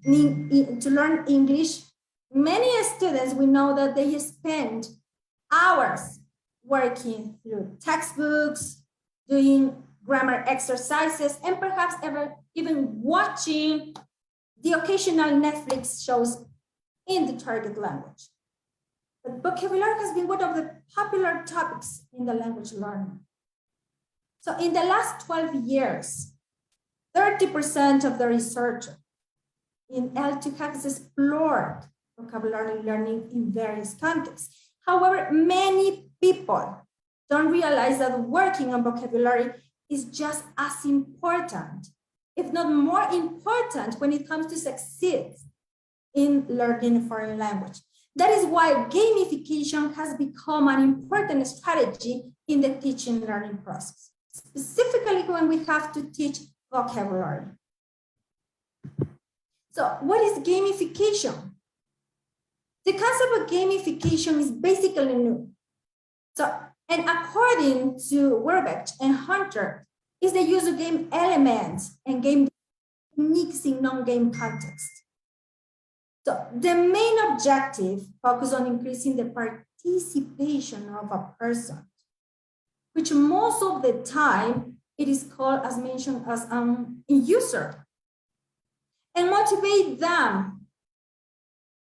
to learn English, many students, we know that they spend hours working through textbooks, doing grammar exercises, and perhaps even watching the occasional Netflix shows in the target language. But vocabulary has been one of the popular topics in the language learning. So in the last 12 years, 30% of the research in L2 has explored vocabulary learning in various contexts. However, many people don't realize that working on vocabulary is just as important, if not more important, when it comes to succeed in learning a foreign language. That is why gamification has become an important strategy in the teaching and learning process, specifically when we have to teach vocabulary. So what is gamification? The concept of gamification is basically new. So, and according to Werbeck and Hunter, is the use of game elements and game techniques in non-game context. So the main objective focuses on increasing the participation of a person, which most of the time it is called, as mentioned, as a user, and motivate them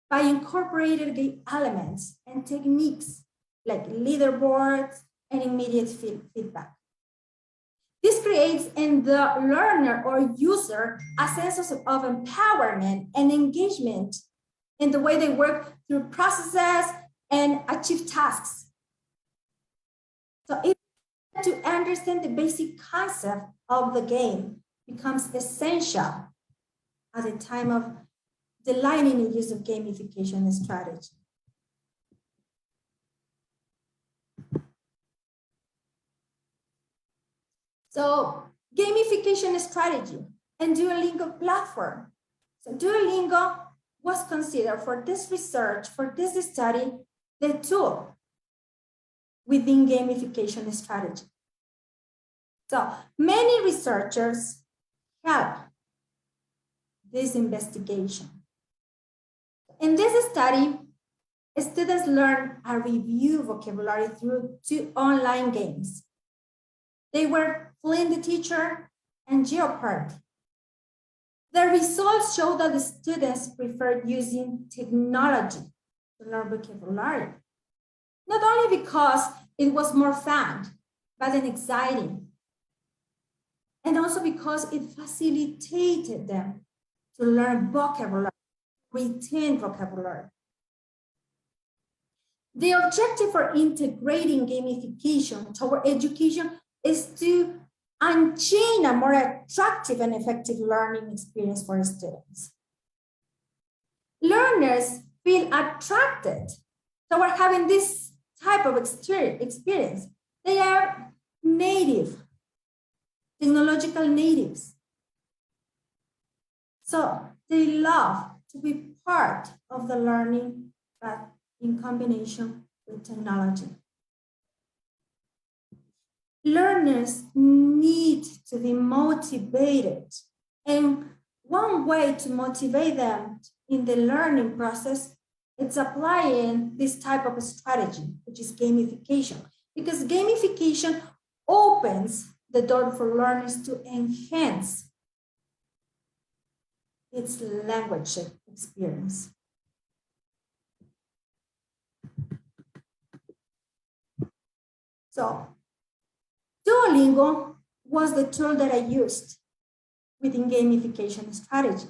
by incorporating the elements and techniques like leaderboards and immediate feedback. This creates in the learner or user a sense of empowerment and engagement in the way they work through processes and achieve tasks. So to understand the basic concept of the game becomes essential at the time of delineating the use of gamification strategy. So gamification strategy and Duolingo platform. So Duolingo was considered for this research, for this study, the tool within gamification strategy. So many researchers help this investigation. In this study, students learn a review vocabulary through 2 online games. They were Fleeing the Teacher and Jeopardy. The results show that the students preferred using technology to learn vocabulary, not only because it was more fun, but exciting, and also because it facilitated them to learn vocabulary, retain vocabulary. The objective for integrating gamification toward education is to unchain a more attractive and effective learning experience for students. Learners feel attracted toward having this type of experience. They are native, technological natives. So they love to be part of the learning, but in combination with technology. Learners need to be motivated, and one way to motivate them in the learning process is applying this type of a strategy, which is gamification, because gamification opens the door for learners to enhance its language experience. So Duolingo was the tool that I used within gamification strategy.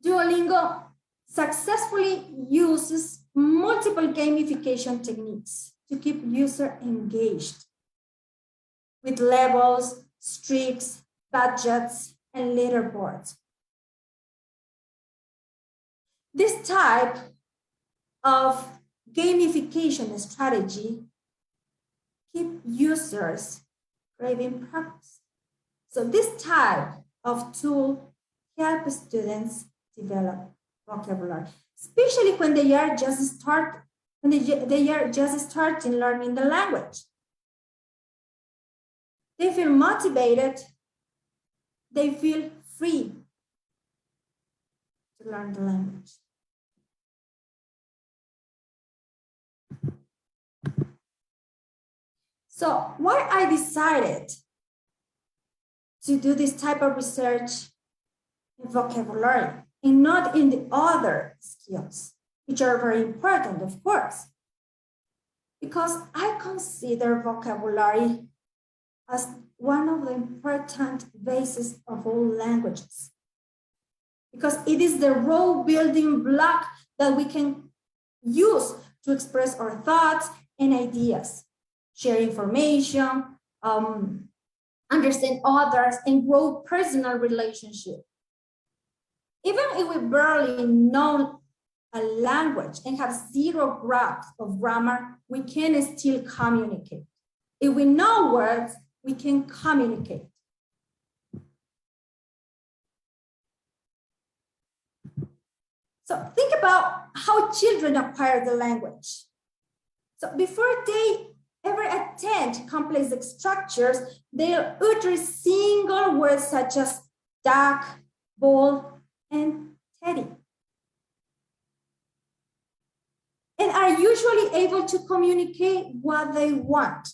Duolingo successfully uses multiple gamification techniques to keep user engaged with levels, streaks, budgets, and leaderboards. This type of gamification strategy keep users craving progress. So this type of tool helps students develop vocabulary, especially when they are just starting learning the language. They feel motivated, they feel free to learn the language. So why I decided to do this type of research in vocabulary and not in the other skills, which are very important, of course, because I consider vocabulary as one of the important bases of all languages, because it is the raw building block that we can use to express our thoughts and ideas, share information, understand others, and grow personal relationships. Even if we barely know a language and have zero grasp of grammar, we can still communicate. If we know words, we can communicate. So think about how children acquire the language. So before they ever attempt complex structures, they'll utter single words such as duck, ball, and teddy, and are usually able to communicate what they want.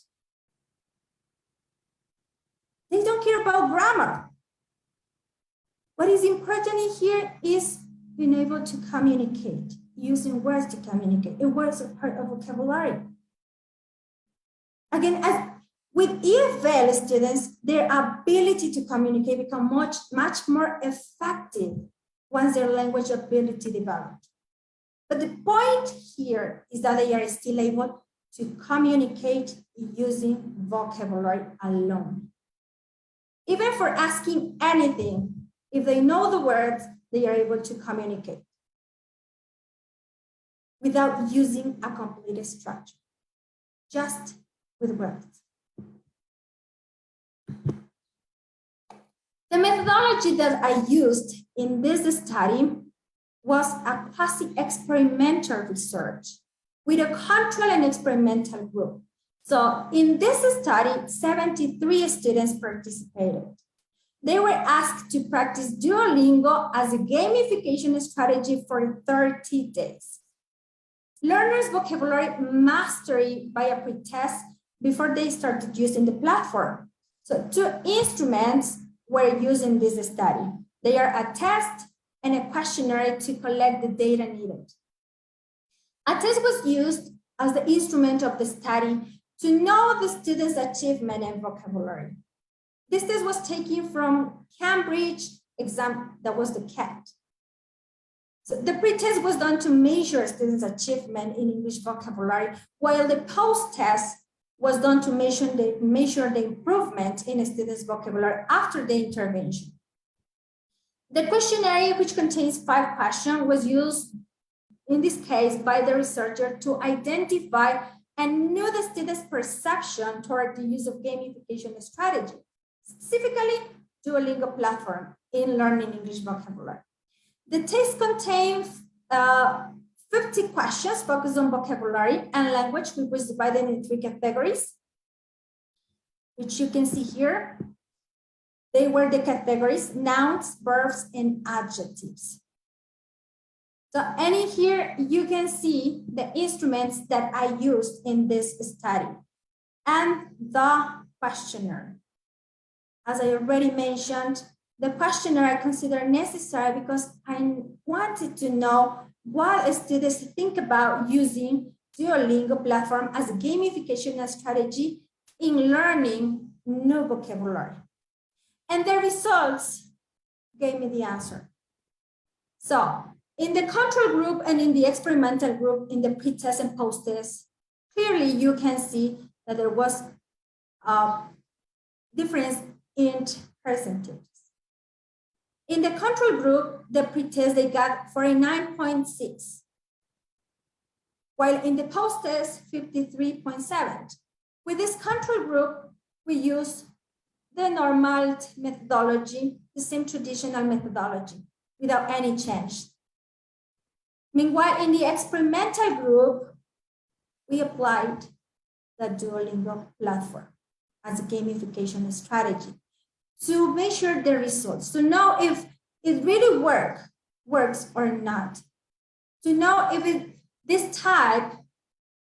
They don't care about grammar. What is important here is being able to communicate, using words to communicate. And words are part of vocabulary. Again, as with EFL students, their ability to communicate become much more effective once their language ability develops. But the point here is that they are still able to communicate using vocabulary alone. Even for asking anything, if they know the words, they are able to communicate without using a complete structure, just with words. The methodology that I used in this study was a quasi-experimental research with a control and experimental group. So in this study, 73 students participated. They were asked to practice Duolingo as a gamification strategy for 30 days. Learners' vocabulary mastery by a pretest before they started using the platform. So 2 instruments were used in this study. They are a test and a questionnaire to collect the data needed. A test was used as the instrument of the study to know the students' achievement and vocabulary. This test was taken from Cambridge exam, that was the CAT. So the pre-test was done to measure students' achievement in English vocabulary, while the post-test was done to measure the improvement in a student's vocabulary after the intervention. The questionnaire, which contains 5 questions, was used in this case by the researcher to identify and know the student's perception toward the use of gamification strategy, specifically Duolingo platform in learning English vocabulary. The test contains 50 questions focused on vocabulary and language, which was divided in 3 categories, which you can see here. They were the categories: nouns, verbs, and adjectives. So, and in here, you can see the instruments that I used in this study and the questionnaire. As I already mentioned, the questionnaire I consider necessary because I wanted to know what students think about using Duolingo platform as a gamification strategy in learning new vocabulary. And the results gave me the answer. So in the control group and in the experimental group, in the pre-test and post-test, clearly you can see that there was a difference in percentages. In the control group, the pretest, they got 49.6. While in the post-test, 53.7. With this control group, we use the normal methodology, the same traditional methodology, without any change. Meanwhile, in the experimental group, we applied the Duolingo platform as a gamification strategy to measure the results, to know if it really works or not, to know if this type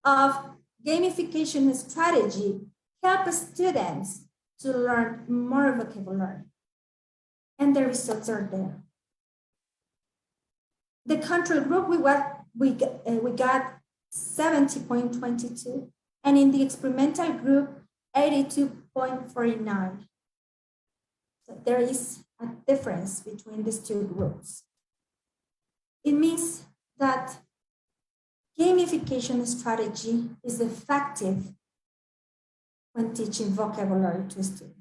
of gamification strategy helps students to learn more vocabulary. And the results are there. The control group, we got 70.22, and in the experimental group, 82.49. So there is a difference between these two groups. It means that gamification strategy is effective when teaching vocabulary to students.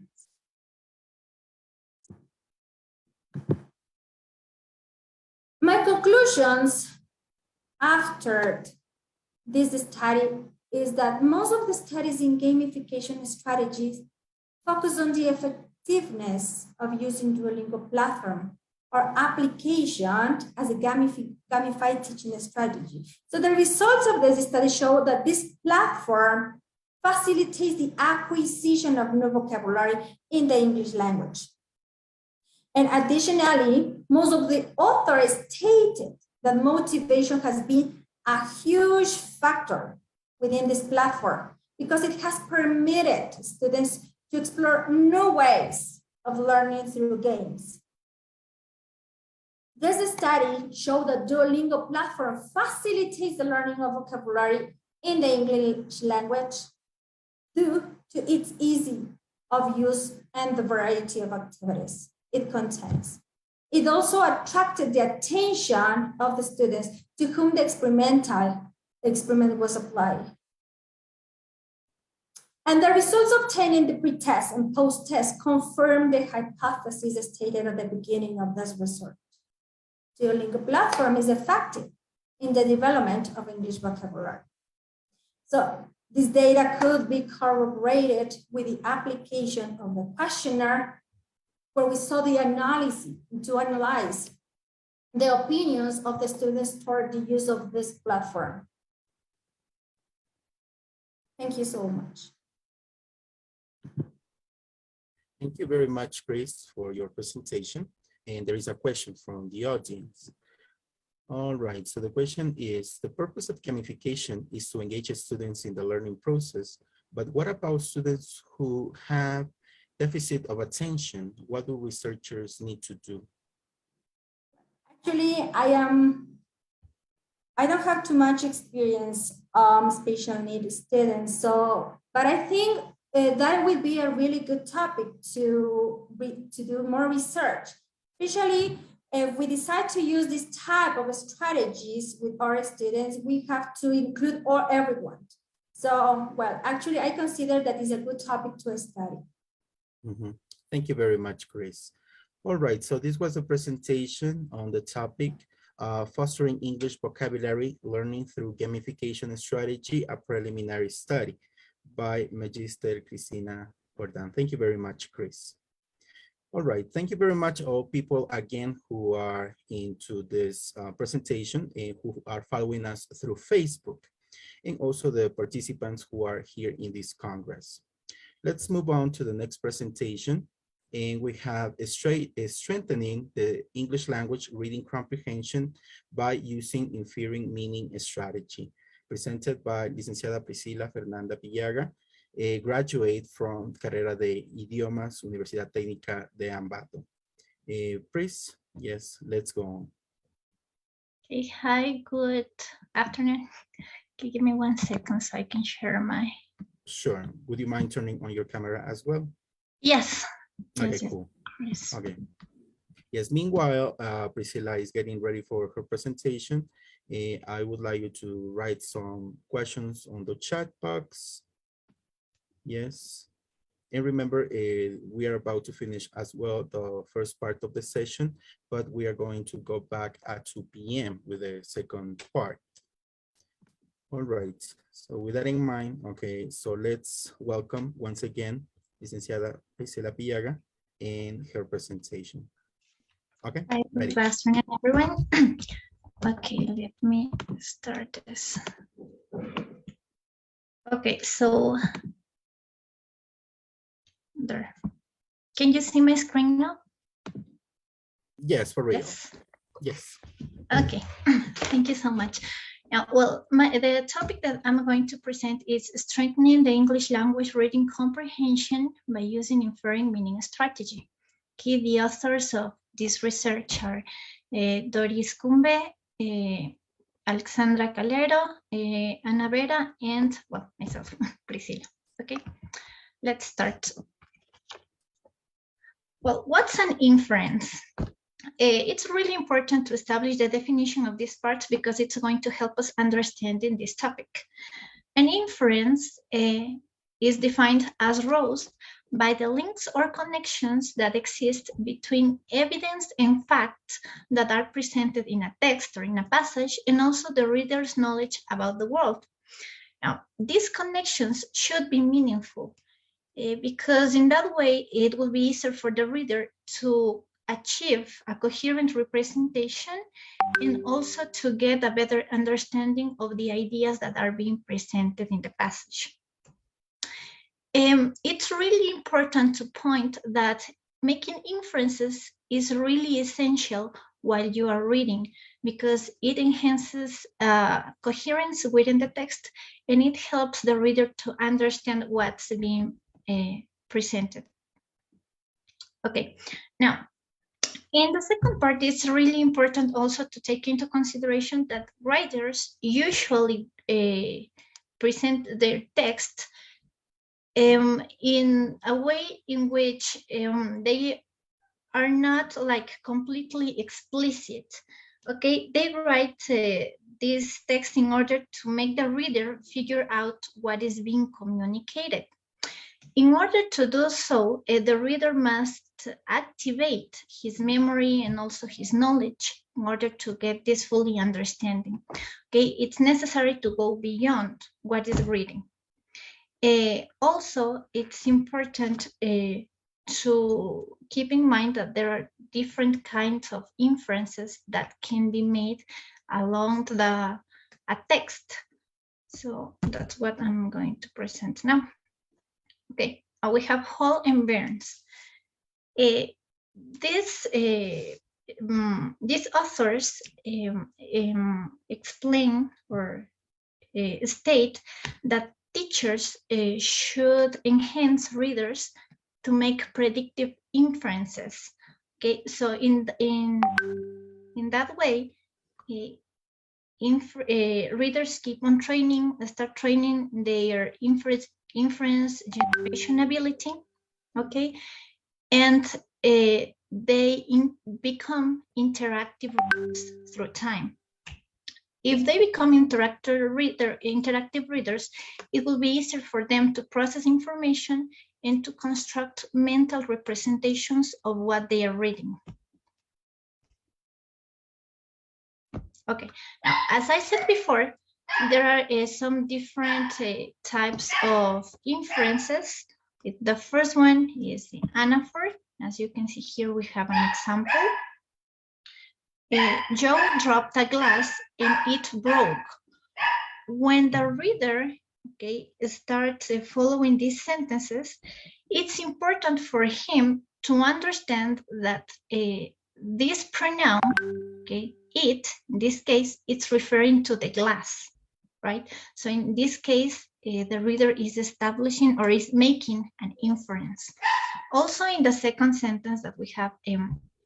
My conclusions after this study is that most of the studies in gamification strategies focus on the effectiveness of using Duolingo platform or application as a gamified teaching strategy. So the results of this study show that this platform facilitates the acquisition of new vocabulary in the English language. And additionally, most of the authors stated that motivation has been a huge factor within this platform because it has permitted students to explore new ways of learning through games. This study showed that Duolingo platform facilitates the learning of vocabulary in the English language due to its ease of use and the variety of activities it contains. It also attracted the attention of the students to whom the experiment was applied. And the results obtained in the pre-test and post-test confirm the hypothesis stated at the beginning of this research. Duolingo platform is effective in the development of English vocabulary. So this data could be corroborated with the application of the questionnaire, where we saw the analysis to analyze the opinions of the students toward the use of this platform. Thank you so much. Thank you very much, Grace, for your presentation. And there is a question from the audience. All right, so the question is, the purpose of gamification is to engage students in the learning process, but what about students who have deficit of attention? What do researchers need to do? Actually, I don't have too much experience special needs students, but I think that would be a really good topic to do more research. Especially if we decide to use this type of strategies with our students, we have to include everyone. So, well, actually, I consider that is a good topic to study. Mm-hmm. Thank you very much, Chris. All right, so this was a presentation on the topic, Fostering English Vocabulary Learning Through Gamification Strategy, a Preliminary Study by Magister Cristina Jordan. Thank you very much, Chris. All right, thank you very much all people again who are into this presentation and who are following us through Facebook, and also the participants who are here in this Congress. Let's move on to the next presentation, and we have strengthening the English language reading comprehension by using inferring meaning strategy, presented by Licenciada Priscila Fernanda Pillaga, a graduate from Carrera de Idiomas, Universidad Técnica de Ambato. Pris, yes, let's go on. Okay, hi, good afternoon. Can you give me 1 second so I can share my... Sure. Would you mind turning on your camera as well? Yes. Okay, Yes, cool. yes. Okay. Yes, meanwhile, Priscilla is getting ready for her presentation. I would like you to write some questions on the chat box. Yes. And remember, we are about to finish as well the first part of the session, but we are going to go back at 2 p.m. with the second part. All right, so with that in mind, okay, so let's welcome once again Licenciada Gisela Pillaga and her presentation. Okay, Hi, ready? good afternoon, everyone. Okay, let me start this. Okay, so there. Can you see my screen now? Yes, for real. Yes. Yes. Okay, thank you so much. Now, well, the topic that I'm going to present is strengthening the English language reading comprehension by using inferring meaning strategy. Okay, the authors of this research are Doris Cumbe, Alexandra Calero, Ana Vera, and, well, myself, Priscilla. Okay, let's start. Well, what's an inference? It's really important to establish the definition of these parts because it's going to help us understand in this topic. An inference is defined as rows by the links or connections that exist between evidence and facts that are presented in a text or in a passage, and also the reader's knowledge about the world. Now, these connections should be meaningful because in that way, it will be easier for the reader to achieve a coherent representation and also to get a better understanding of the ideas that are being presented in the passage. It's really important to point that making inferences is really essential while you are reading because it enhances coherence within the text and it helps the reader to understand what's being presented. Okay, now, in the second part, it's really important also to take into consideration that writers usually present their text in a way in which they are not like completely explicit. Okay, they write this text in order to make the reader figure out what is being communicated. In order to do so, the reader must activate his memory and also his knowledge in order to get this fully understanding. Okay, it's necessary to go beyond what is reading. Also, it's important to keep in mind that there are different kinds of inferences that can be made along a text. So that's what I'm going to present now. Okay, we have Hall and Burns. These authors explain or state that teachers should enhance readers to make predictive inferences. Okay, so in that way, readers keep on start training their inference generation ability, okay, and they become interactive readers through time. If they become interactive readers, it will be easier for them to process information and to construct mental representations of what they are reading. Okay, now, as I said before, there are some different types of inferences. The first one is the anaphor. As you can see here, we have an example. Joe dropped a glass and it broke. When the reader, okay, starts following these sentences, it's important for him to understand that this pronoun, okay, it, in this case, it's referring to the glass, right? So in this case, the reader is establishing or is making an inference. Also in the second sentence that we have,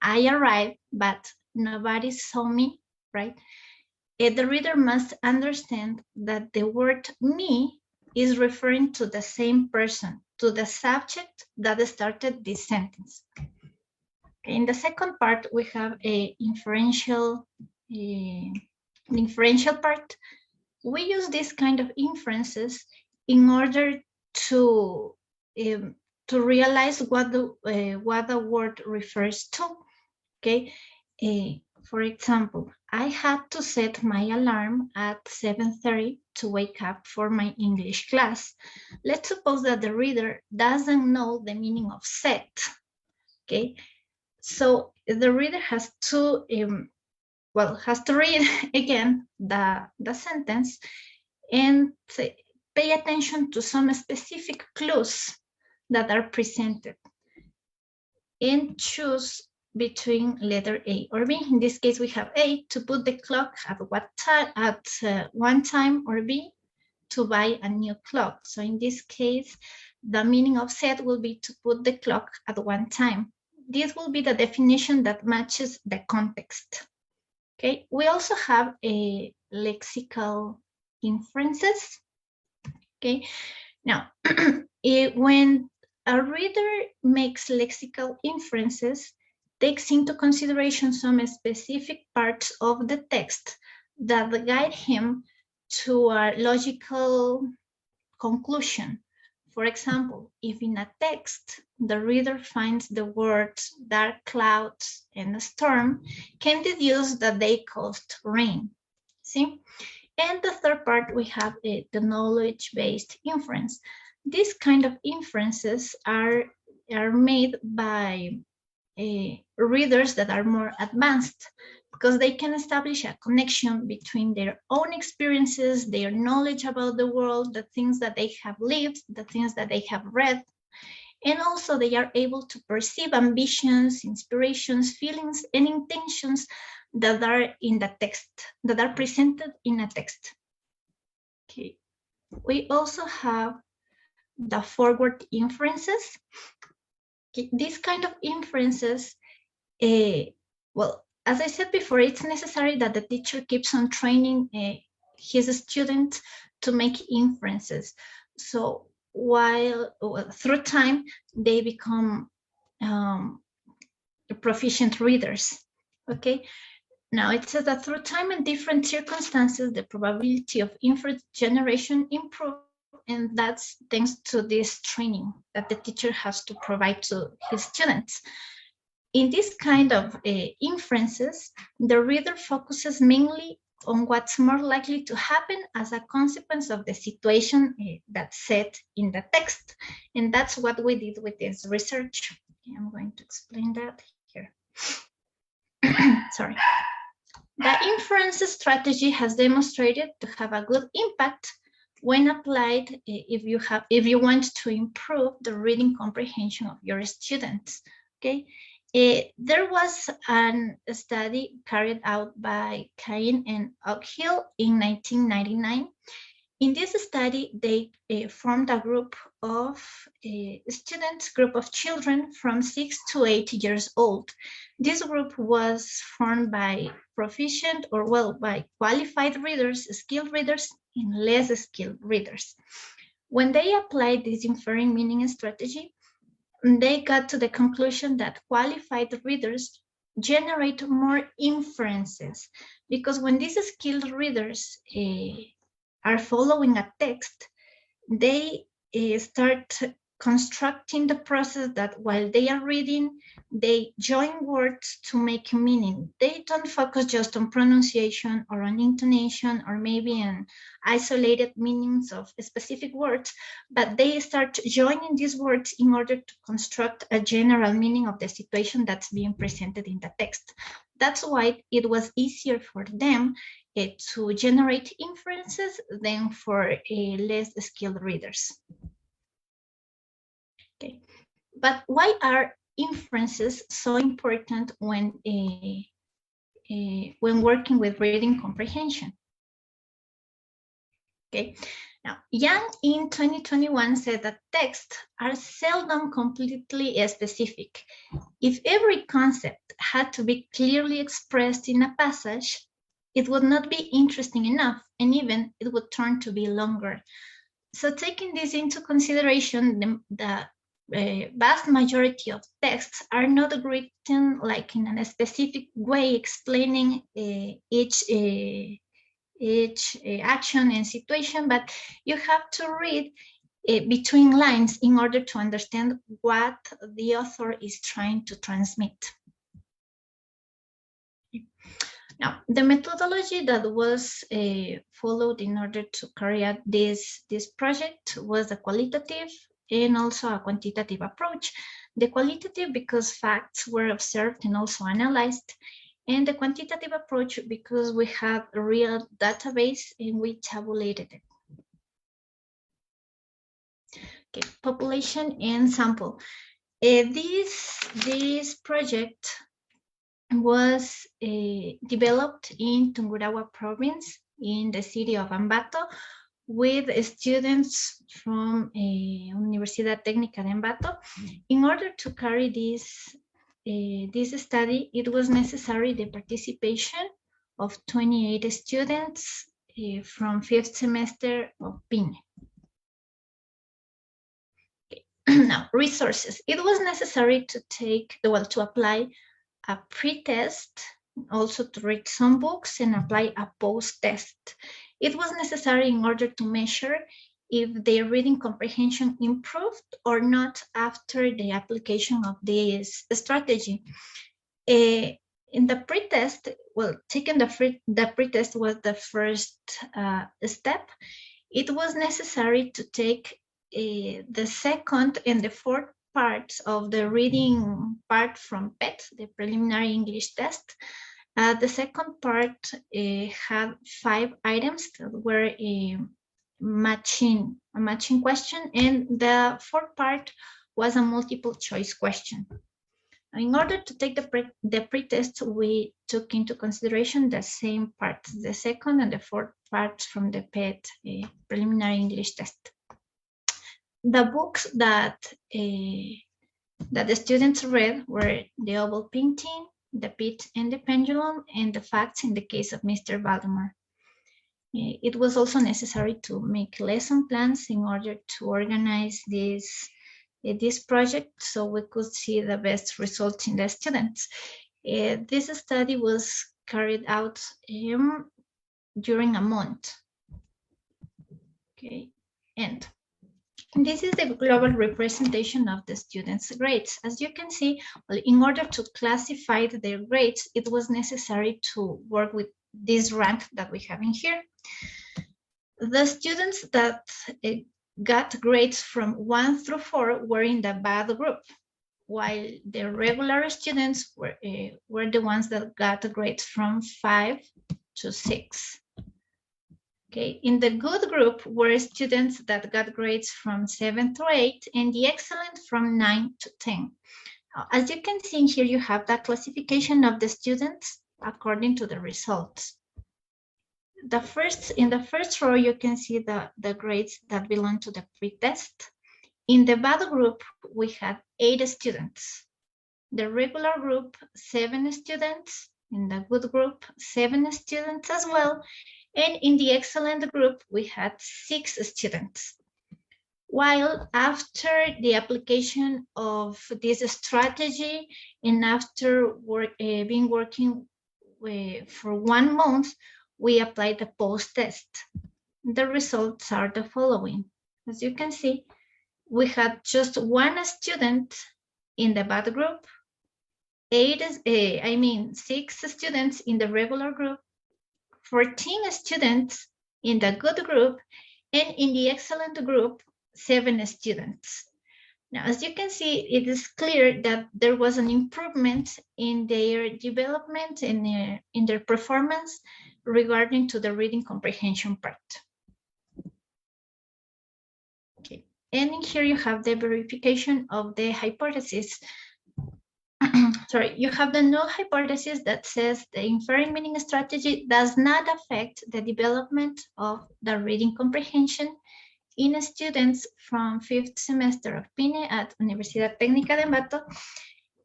I arrived, but nobody saw me, right? The reader must understand that the word me is referring to the same person, to the subject that started this sentence. In the second part, we have a inferential part. We use this kind of inferences in order to to realize what the word refers to. Okay, for example, I had to set my alarm at 7:30 to wake up for my English class. Let's suppose that the reader doesn't know the meaning of set. Okay, so the reader has to read again the sentence and pay attention to some specific clues that are presented and choose between letter A or B. In this case, we have A, to put the clock at what time, at one time, or B, to buy a new clock. So in this case, the meaning of set will be to put the clock at one time. This will be the definition that matches the context. Okay, we also have a lexical inferences. Okay, now when a reader makes lexical inferences, takes into consideration some specific parts of the text that guide him to a logical conclusion. For example, if in a text, the reader finds the words dark clouds and a storm, can deduce that they caused rain. See? And the third part, we have the knowledge-based inference. These kind of inferences are made by readers that are more advanced, because they can establish a connection between their own experiences, their knowledge about the world, the things that they have lived, the things that they have read, and also they are able to perceive ambitions, inspirations, feelings, and intentions that are in the text, that are presented in a text. Okay, we also have the forward inferences. Okay. These kind of inferences, well, as I said before, it's necessary that the teacher keeps on training his students to make inferences. So through time, they become proficient readers. Okay. Now it says that through time and different circumstances, the probability of inference generation improves. And that's thanks to this training that the teacher has to provide to his students. In this kind of inferences, the reader focuses mainly on what's more likely to happen as a consequence of the situation that's set in the text. And that's what we did with this research. Okay, I'm going to explain that here. Sorry. The inference strategy has demonstrated to have a good impact when applied if you want to improve the reading comprehension of your students. Okay, there was a study carried out by Cain and Oakhill in 1999. In this study, they formed a group of students, group of children from 6 to 8 years old. This group was formed by proficient or by qualified readers, skilled readers, and less skilled readers. When they applied this inferring meaning strategy, they got to the conclusion that qualified readers generate more inferences, because when these skilled readers are following a text, they start constructing the process that while they are reading, they join words to make meaning. They don't focus just on pronunciation or on intonation or maybe on isolated meanings of specific words, but they start joining these words in order to construct a general meaning of the situation that's being presented in the text. That's why it was easier for them to generate inferences than for less skilled readers. Okay, but why are inferences so important when working with reading comprehension? Okay, now Young in 2021 said that texts are seldom completely specific. If every concept had to be clearly expressed in a passage, it would not be interesting enough, and even it would turn to be longer. So taking this into consideration, the vast majority of texts are not written like in a specific way explaining each action and situation, but you have to read between lines in order to understand what the author is trying to transmit. Now, the methodology that was followed in order to carry out this project was a qualitative and also a quantitative approach. The qualitative because facts were observed and also analyzed, and the quantitative approach because we had a real database and we tabulated it. Okay, population and sample. This project was developed in Tungurahua province in the city of Ambato with students from Universidad Técnica de Ambato. In order to carry this study, it was necessary the participation of 28 students from 5th semester of PINE. Now, resources. It was necessary to apply a pre-test, also to read some books and apply a post-test. It was necessary in order to measure if their reading comprehension improved or not after the application of this strategy. In the pre-test, well, taking the pre-test was the first step. It was necessary to take the second and the fourth parts of the reading part from PET, the preliminary English test. The second part had 5 items that were a matching question, and the fourth part was a multiple choice question. In order to take the pre-test, we took into consideration the same parts, the second and the fourth parts from the PET preliminary English test. The books that the students read were The Oval Painting, The Pit and the Pendulum, and The Facts in the case of Mr. Valdemar. It was also necessary to make lesson plans in order to organize this project so we could see the best results in the students. This study was carried out during a month. Okay, and this is the global representation of the students' grades. As you can see, well, in order to classify their grades, it was necessary to work with this rank that we have in here. The students that got grades from 1 through 4 were in the bad group, while the regular students were the ones that got grades from 5 to 6. Okay, in the good group were students that got grades from 7 to 8 and the excellent from 9 to 10. As you can see here, you have that classification of the students according to the results. In the first row, you can see the grades that belong to the pre-test. In the bad group, we had 8 students. The regular group, 7 students. In the good group, 7 students as well. And in the excellent group, we had 6 students. While after the application of this strategy and after being working for 1 month, we applied the post-test. The results are the following. As you can see, we had just 1 student in the bad group, 6 students in the regular group, 14 students in the good group, and in the excellent group, 7 students. Now, as you can see, it is clear that there was an improvement in their development and in their performance regarding to the reading comprehension part. Okay, and in here you have the verification of the hypothesis. Sorry, you have the null hypothesis that says the inferring meaning strategy does not affect the development of the reading comprehension in students from 5th semester of PINE at Universidad Técnica de Ambato.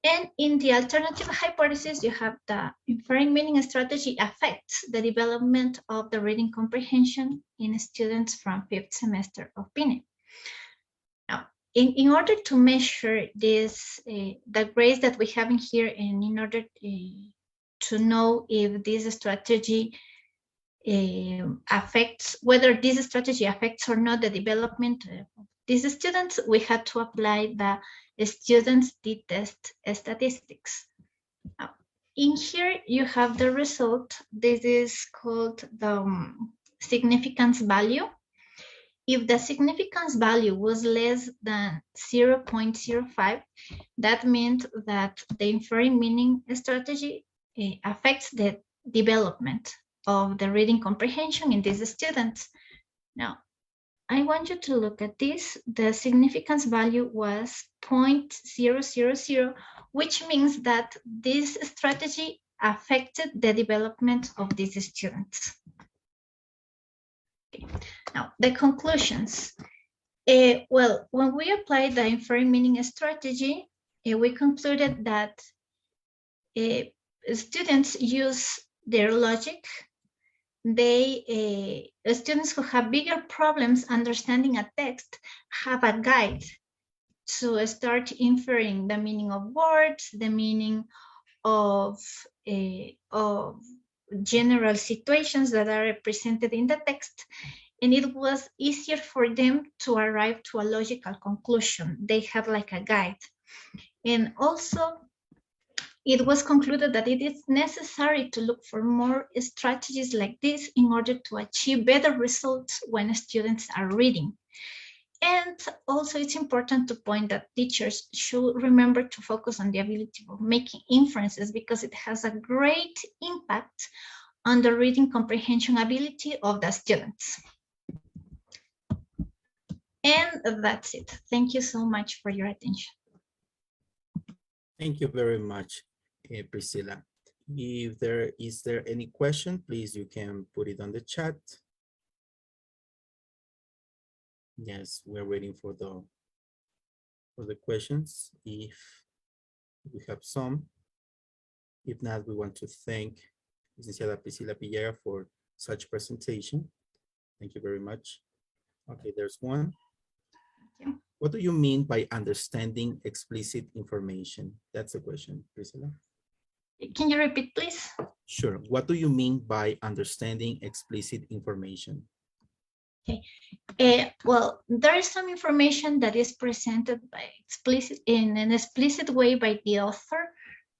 And in the alternative hypothesis, you have the inferring meaning strategy affects the development of the reading comprehension in students from 5th semester of PINE. Now, in order to measure this, the grades that we have in here, and in order to know if this strategy affects, whether this strategy affects or not the development of these students, we had to apply the students t-test statistics. In here, you have the result. This is called the significance value. If the significance value was less than 0.05, that meant that the inferring meaning strategy affects the development of the reading comprehension in these students. Now, I want you to look at this. The significance value was 0.000, which means that this strategy affected the development of these students. Okay. Now, the conclusions. Well, when we applied the inferring meaning strategy, we concluded that students use their logic. Students who have bigger problems understanding a text have a guide to start inferring the meaning of words, the meaning of general situations that are represented in the text, and it was easier for them to arrive to a logical conclusion. They have like a guide. And also, it was concluded that it is necessary to look for more strategies like this in order to achieve better results when students are reading. And also, it's important to point that teachers should remember to focus on the ability of making inferences, because it has a great impact on the reading comprehension ability of the students. And that's it. Thank you so much for your attention. Thank you very much, Priscilla. If there is any question, please, you can put it on the chat. Yes, we're waiting for the questions, if we have some. If not, we want to thank Licenciada Priscilla Pillaga for such presentation. Thank you very much. Okay, there's one. Thank you. What do you mean by understanding explicit information? That's the question, Priscilla. Can you repeat, please? Sure. What do you mean by understanding explicit information? Okay. Well, there is some information that is presented in an explicit way by the author,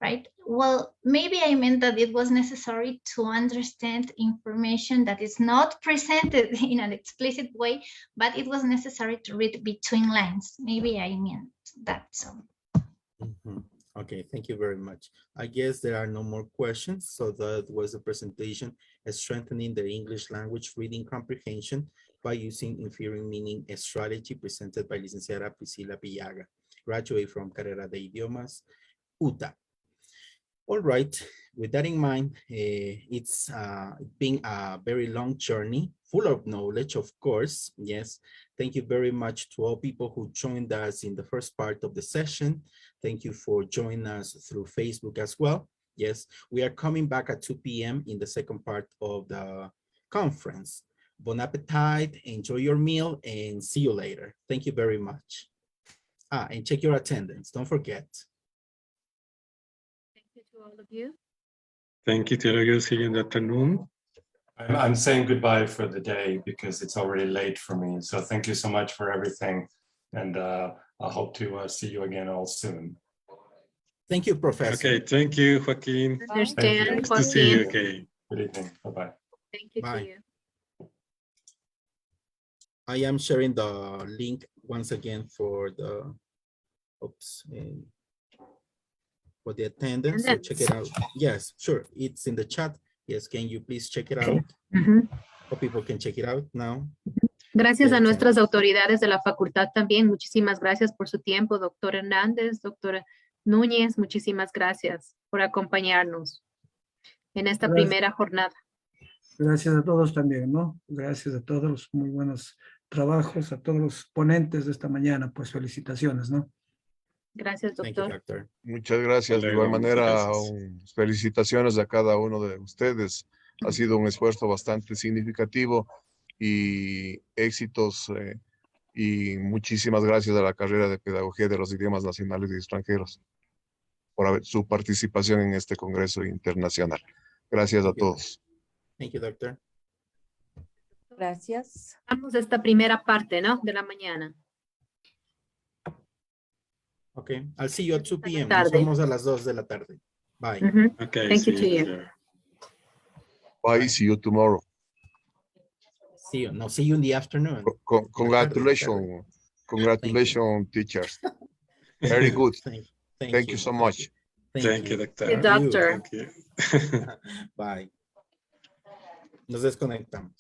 right? Well, maybe I meant that it was necessary to understand information that is not presented in an explicit way, but it was necessary to read between lines. Maybe I meant that. So. Mm-hmm. Okay, thank you very much. I guess there are no more questions. So that was a presentation strengthening the English language reading comprehension by using inferring meaning strategy presented by Licenciada Priscilla Pillaga, graduate from Carrera de Idiomas, UTA. All right, with that in mind, it's been a very long journey, full of knowledge, of course. Yes, thank you very much to all people who joined us in the first part of the session. Thank you for joining us through Facebook as well. Yes, we are coming back at 2 p.m. in the second part of the conference. Bon appetit, enjoy your meal, and see you later. Thank you very much. And check your attendance, don't forget. Thank you to all of you. Thank you to all of you. See you in the afternoon. I'm saying goodbye for the day because it's already late for me. So thank you so much for everything. And I hope to see you again all soon. Thank you, Professor. Okay, thank you, Joaquin. Understand, Nice to see you. Joaquin. Okay. Good evening. Bye-bye. Thank you Bye. to you. I am sharing the link once again for the, for the attendance. So check it out. Yes, sure. It's in the chat. Yes, can you please check it out? So people can check it out now. Gracias a Okay. nuestras autoridades de la facultad también. Muchísimas gracias por su tiempo, doctor Hernández, doctora Núñez. Muchísimas gracias por acompañarnos en esta primera jornada. Gracias a todos también, ¿no? Gracias a todos los muy buenos trabajos, a todos los ponentes de esta mañana, pues felicitaciones, ¿no? Gracias, Thank you, doctor. doctor. Muchas gracias. De Hasta igual luego, manera, gracias. felicitaciones a cada uno de ustedes. Ha sido un esfuerzo bastante significativo y éxitos y muchísimas gracias a la carrera de Pedagogía de los Idiomas Nacionales y Extranjeros por su participación en este Congreso Internacional. Gracias a todos. Thank you, doctor. Gracias. Vamos a esta primera parte, ¿no? De la mañana. Okay, I'll see you at 2 p.m. Tarde. Nos vemos a las 2 de la tarde. Bye. Mhm. Okay, Thank you see to you. there. Bye, see you tomorrow. See you. No, see you in the afternoon. Congratulations, congratulations, teachers. Very good. Thank you so much. Thank you, doctor. Good doctor. Thank you. Bye. Nos desconectamos.